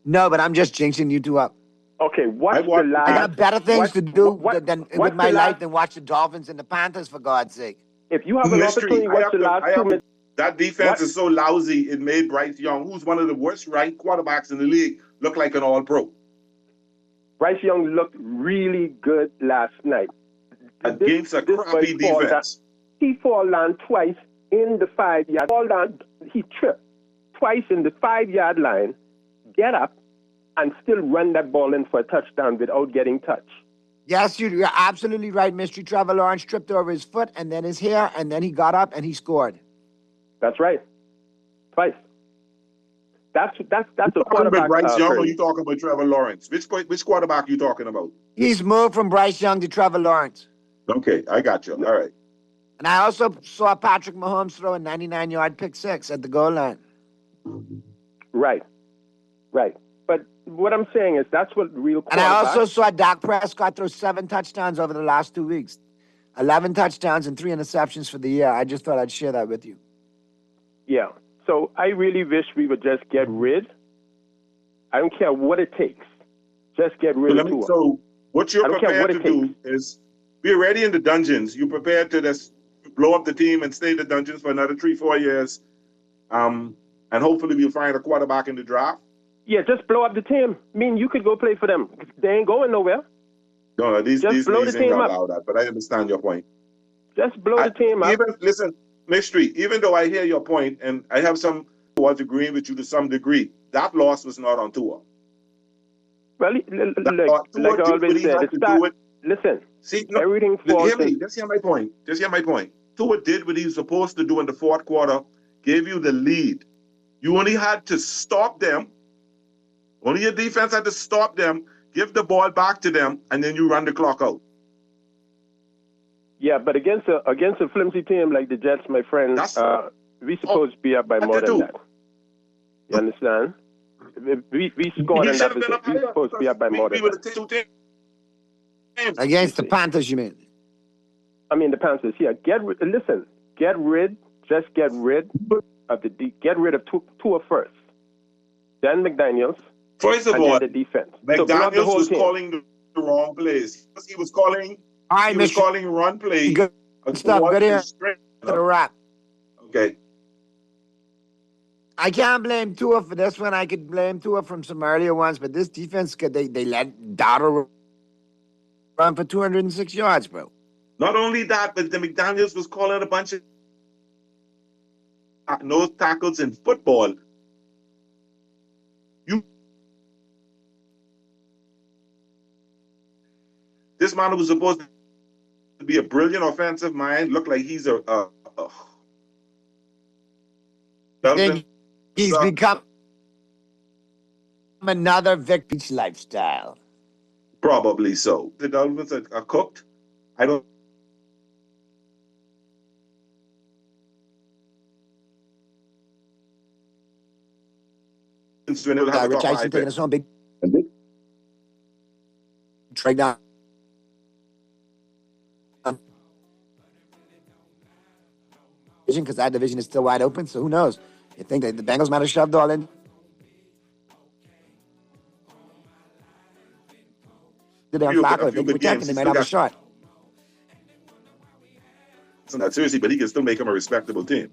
No, but I'm just jinxing you two up. Okay, watch the last. I got better things to do with my life than watch the Dolphins and the Panthers, for God's sake. If you have an opportunity, watch the last 2 minutes. That defense is so lousy, it made Bryce Young, who's one of the worst right quarterbacks in the league, look like an all-pro. Bryce Young looked really good last night. Against a crappy defense. He fall down twice in the 5-yard. He tripped twice in the 5-yard line, get up, and still run that ball in for a touchdown without getting touched. Yes, you're absolutely right, Mystery. Trevor Lawrence tripped over his foot and then his hair, and then he got up and he scored. That's right. Twice. That's a quarterback. Bryce Young, or are you talking about Trevor Lawrence? Which quarterback are you talking about? He's moved from Bryce Young to Trevor Lawrence. Okay, I got you. All right. And I also saw Patrick Mahomes throw a 99-yard pick six at the goal line. Right. But what I'm saying is that's what real quarterbacks... And I also saw Dak Prescott throw 7 touchdowns over the last 2 weeks. 11 touchdowns and 3 interceptions for the year. I just thought I'd share that with you. Yeah. So I really wish we would just get rid. I don't care what it takes. Just get rid of Tua. So what you're prepared to do is be ready in the dungeons. You're prepared to just blow up the team and stay in the dungeons for another 3-4 years. And hopefully we'll find a quarterback in the draft. Yeah, just blow up the team. I mean, you could go play for them. They ain't going nowhere. No, these blow leagues ain't gonna allow that, but I understand your point. Just blow the team up. Listen, Mystery, even though I hear your point, and I have some who are agreeing with you to some degree, that loss was not on Tua. Well, like I always said, listen, see, no, everything falls. Just hear my point. Tua did what he was supposed to do in the fourth quarter, gave you the lead. You only had to stop them. Only your defense had to stop them, give the ball back to them, and then you run the clock out. Yeah, but against a flimsy team like the Jets, my friend, we supposed to be up by more than that. You understand? We scored in that position. We supposed to be up by more than that. Against the Panthers, you mean? I mean the Panthers. Yeah, get rid of Tua first, then McDaniels. First of all, the defense. McDaniels was calling the wrong plays. He was calling. He was calling run play. Good stuff. Good here. For the wrap. Okay. I can't blame Tua for this one. I could blame Tua from some earlier ones, but this defense, they let Dowdle run for 206 yards, bro. Not only that, but the McDaniels was calling a bunch of nose tackles in football. This man was supposed to be a brilliant offensive mind. Looked like he's he's become another Vic Beach lifestyle. Probably so. The Dolphins are cooked. I don't. Rich Eisen taking us on big. Trade down. Because that division is still wide open, so who knows? You think that the Bengals might have shoved all in? Flacco, if they protect him, they might have a shot. Not seriously, but he can still make him a respectable team.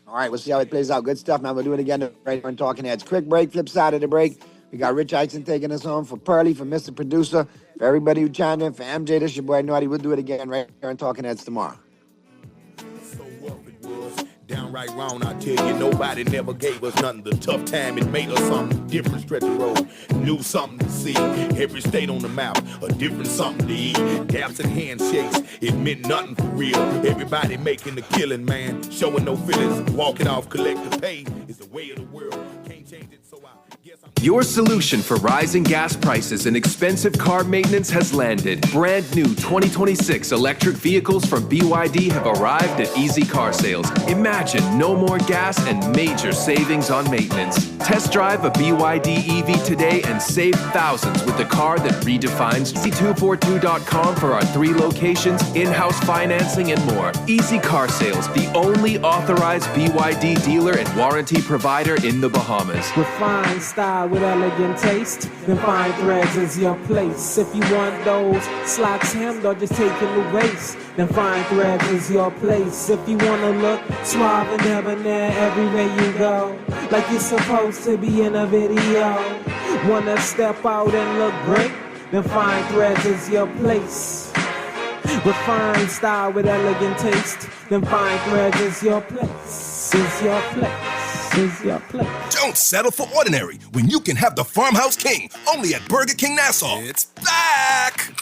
All right, we'll see how it plays out. Good stuff, man. We'll do it again right here on Talking Heads. Quick break, flip side of the break. We got Rich Eisen taking us home. For Pearly, for Mr. Producer, for everybody who chimed in, for MJ, this your boy Naughty. We'll do it again right here on Talking Heads tomorrow. Downright wrong, I tell you, nobody never gave us nothing. The tough time, it made us something different. Stretch the road, new something to see. Every state on the map, a different something to eat. Daps and handshakes, it meant nothing for real. Everybody making the killing, man. Showing no feelings, walking off collective pay is the way of the world. Can't change it, so I guess I'm... Your solution for rising gas prices and expensive car maintenance has landed. Brand new 2026 electric vehicles from BYD have arrived at Easy Car Sales. Imagine no more gas and major savings on maintenance. Test drive a BYD EV today and save thousands with the car that redefines. Easy242.com for our 3 locations, in-house financing, and more. Easy Car Sales, the only authorized BYD dealer and warranty provider in the Bahamas. Refined style with elegant taste, then fine threads is your place. If you want those slacks hemmed or just taking the waist, then fine threads is your place. If you wanna look suave and debonair everywhere you go, like you're supposed to be in a video, wanna step out and look great, then fine threads is your place. Refined style with elegant taste, then fine threads is your place, is your place. Don't settle for ordinary when you can have the Farmhouse King only at Burger King Nassau. It's back!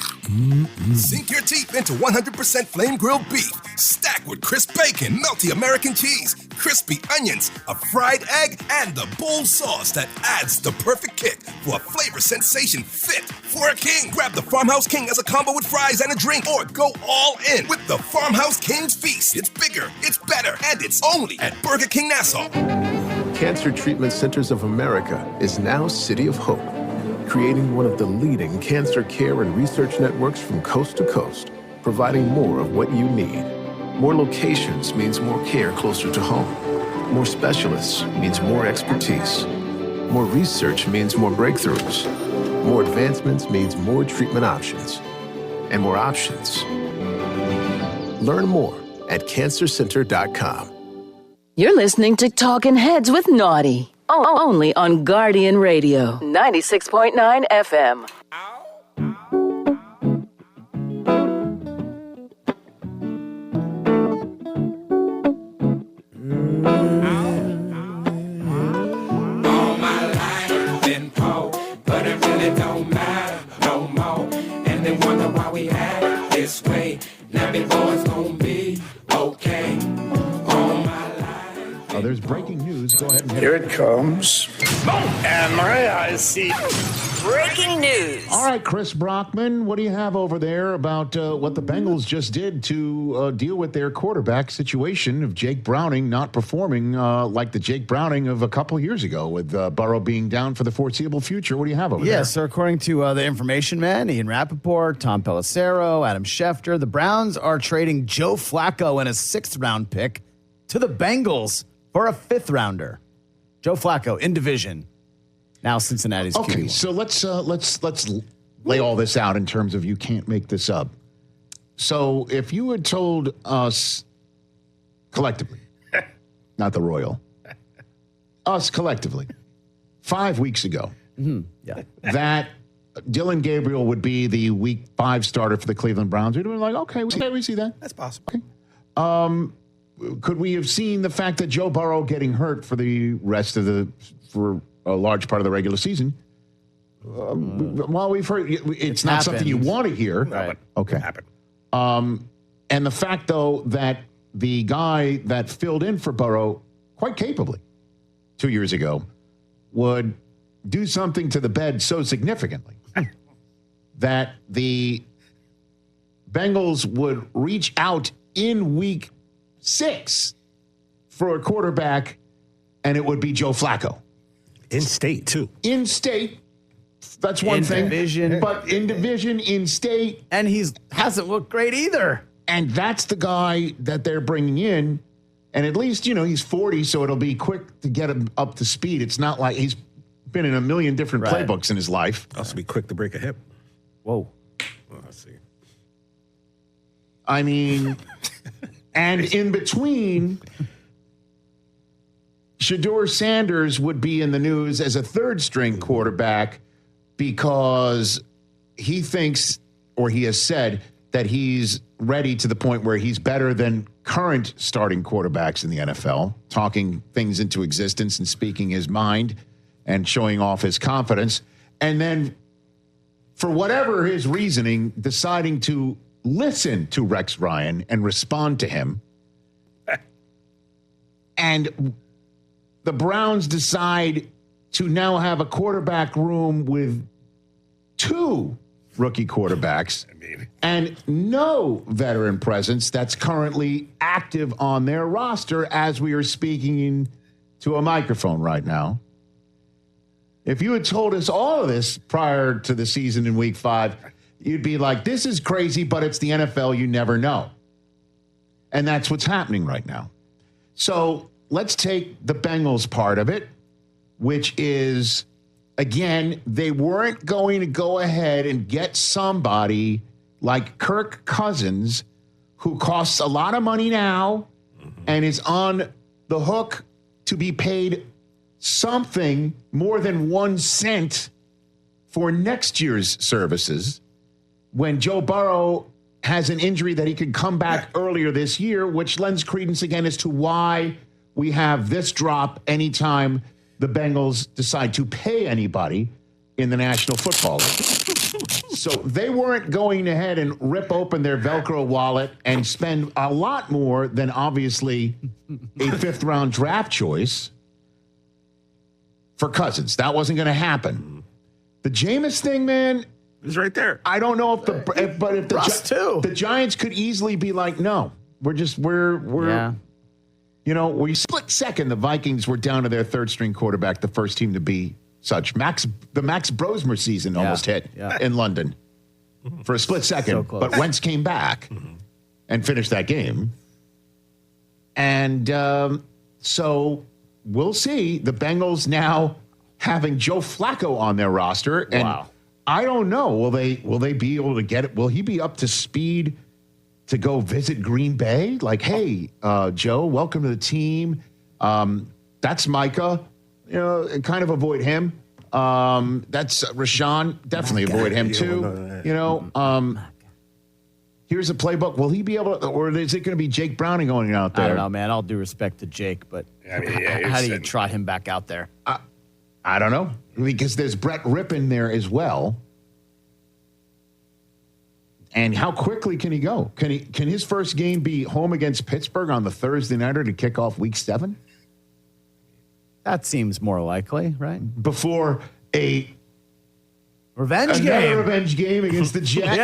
Sink your teeth into 100% flame grilled beef, stacked with crisp bacon, melty American cheese, crispy onions, a fried egg, and the bold sauce that adds the perfect kick for a flavor sensation fit for a king. Grab the Farmhouse King as a combo with fries and a drink, or go all in with the Farmhouse King's Feast. It's bigger, it's better, and it's only at Burger King Nassau. Cancer Treatment Centers of America is now City of Hope, creating one of the leading cancer care and research networks from coast to coast, providing more of what you need. More locations means more care closer to home. More specialists means more expertise. More research means more breakthroughs. More advancements means more treatment options. And more options. Learn more at cancercenter.com. You're listening to Talking Heads with Naughty. Only on Guardian Radio, 96.9 FM. All my life been poor, but it really don't matter no more. And they wonder why we act this way. Now before it's gonna be okay. There's breaking news. Go ahead and hit Here it comes. And my eyes see. Breaking news. All right, Chris Brockman, what do you have over there about what the Bengals just did to deal with their quarterback situation of Jake Browning not performing like the Jake Browning of a couple of years ago with Burrow being down for the foreseeable future? What do you have over there? Yes, so according to the information man, Ian Rappaport, Tom Pelissero, Adam Schefter, the Browns are trading Joe Flacco and a 6th-round pick to the Bengals for a 5th-rounder. Joe Flacco in division. Now Cincinnati's okay, QB1. so let's lay all this out in terms of you can't make this up. So if you had told us collectively, not the Royal, us collectively, 5 weeks ago, that Dylan Gabriel would be the Week 5 starter for the Cleveland Browns, we'd have been like, okay, we see that. That's possible. Okay. Could we have seen the fact that Joe Burrow getting hurt for the rest of for a large part of the regular season? Well, we've heard it's not something you want to hear. Right. Okay. And the fact, though, that the guy that filled in for Burrow quite capably 2 years ago would do something to the bed so significantly that the Bengals would reach out in Week 6 for a quarterback, and it would be Joe Flacco. In state, too. In state. That's one thing. Division. But in division, in state. And hasn't looked great either. And that's the guy that they're bringing in. And at least, he's 40, so it'll be quick to get him up to speed. It's not like he's been in a million different playbooks in his life. Also be quick to break a hip. Whoa. Oh, I see. I mean... And in between, Shedeur Sanders would be in the news as a third-string quarterback because he thinks, or he has said, that he's ready to the point where he's better than current starting quarterbacks in the NFL, talking things into existence and speaking his mind and showing off his confidence. And then, for whatever his reasoning, deciding to listen to Rex Ryan and respond to him. And the Browns decide to now have a quarterback room with 2 rookie quarterbacks and no veteran presence that's currently active on their roster as we are speaking into a microphone right now. If you had told us all of this prior to the season in week 5, you'd be like, this is crazy, but it's the NFL. You never know. And that's what's happening right now. So let's take the Bengals part of it, which is, again, they weren't going to go ahead and get somebody like Kirk Cousins, who costs a lot of money now and is on the hook to be paid something more than 1 cent for next year's services, when Joe Burrow has an injury that he could come back earlier this year, which lends credence again as to why we have this drop anytime the Bengals decide to pay anybody in the National Football League. So they weren't going ahead and rip open their Velcro wallet and spend a lot more than obviously a 5th-round draft choice for Cousins. That wasn't going to happen. The Jameis thing, man, it's right there. I don't know if the Giants could easily be like, no, we're we split second. The Vikings were down to their 3rd-string quarterback, the first team to be such. The Max Brosmer season almost hit in London for a split second, but Wentz came back and finished that game. And so we'll see. The Bengals now having Joe Flacco on their roster, and I don't know. Will they be able to get it? Will he be up to speed to go visit Green Bay? Like, hey, Joe, welcome to the team. That's Micah. Kind of avoid him. That's Rashawn. Definitely avoid him too. Here's a playbook. Will he be able to, or is it going to be Jake Browning going out there? I don't know, man. All due respect to Jake, but how do you trot him back out there? I don't know, because there's Brett Rippon there as well. And how quickly can he go? Can his first game be home against Pittsburgh on the Thursday nighter to kick off Week 7? That seems more likely, right? Before a revenge game against the Jets.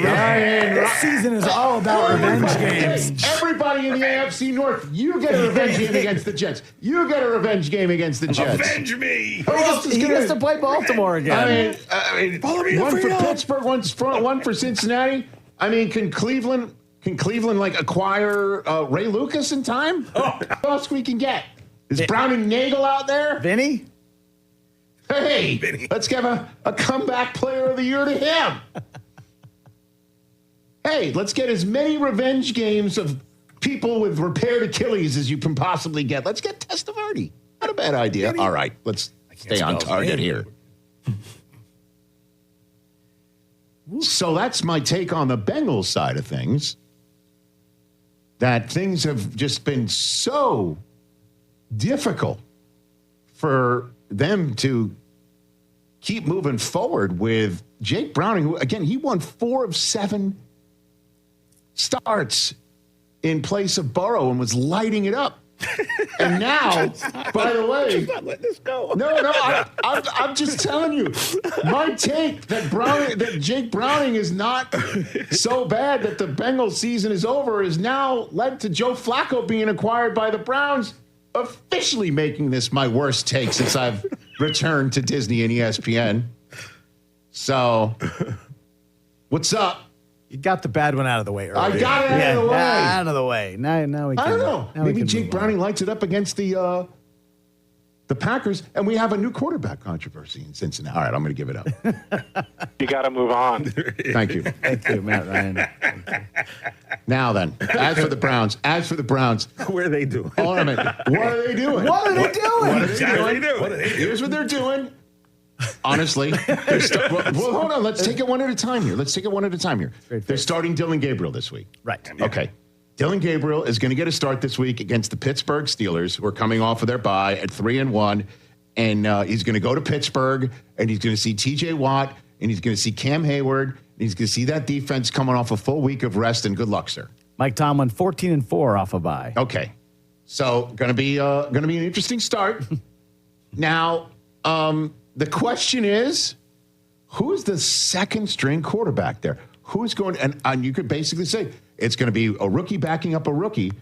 This season is all about revenge games. Everybody in the AFC North, you get a revenge game against the Jets. You get a revenge game against the Jets. Avenge me! He gets to play Baltimore again. I mean one for Pittsburgh, one for Cincinnati. I mean, can Cleveland like acquire Ray Lucas in time? What else we can get? Is Browning Nagel out there? Vinny? Hey, Vinny. Let's give a comeback player of the year to him. Hey, let's get as many revenge games of people with repaired Achilles as you can possibly get. Let's get Testaverde. Not a bad idea. Vinny. All right, let's stay on target here. So that's my take on the Bengals side of things. That things have just been so difficult for them to keep moving forward with Jake Browning, who, again, he won 4 of 7 starts in place of Burrow and was lighting it up. And now, by the way, just not letting this go. No, I'm just telling you, my take that Jake Browning is not so bad that the Bengals season is over is now led to Joe Flacco being acquired by the Browns, officially making this my worst take since I've returned to Disney and ESPN. So, what's up? You got the bad one out of the way earlier. I got it out of the way. Out of the way. Now we can. I don't know. Maybe Jake Browning lights it up against the the Packers, and we have a new quarterback controversy in Cincinnati. All right, I'm going to give it up. You got to move on. Thank you. Thank you, Matt Ryan. Now then, as for the Browns, What are they doing? Hold on a minute. What are they doing? What are they doing? Here's what they're doing. Honestly, well, hold on. Let's take it one at a time here. They're starting Dylan Gabriel this week. Right. Okay. Dylan Gabriel is going to get a start this week against the Pittsburgh Steelers, who are coming off of their bye at 3-1. And he's going to go to Pittsburgh, and he's going to see T.J. Watt, and he's going to see Cam Hayward, and he's going to see that defense coming off a full week of rest, and good luck, sir. Mike Tomlin, 14-4 off a bye. Okay. So going to be an interesting start. Now, the question is, who's the second-string quarterback there? Who's going – and you could basically say – it's going to be a rookie backing up a rookie.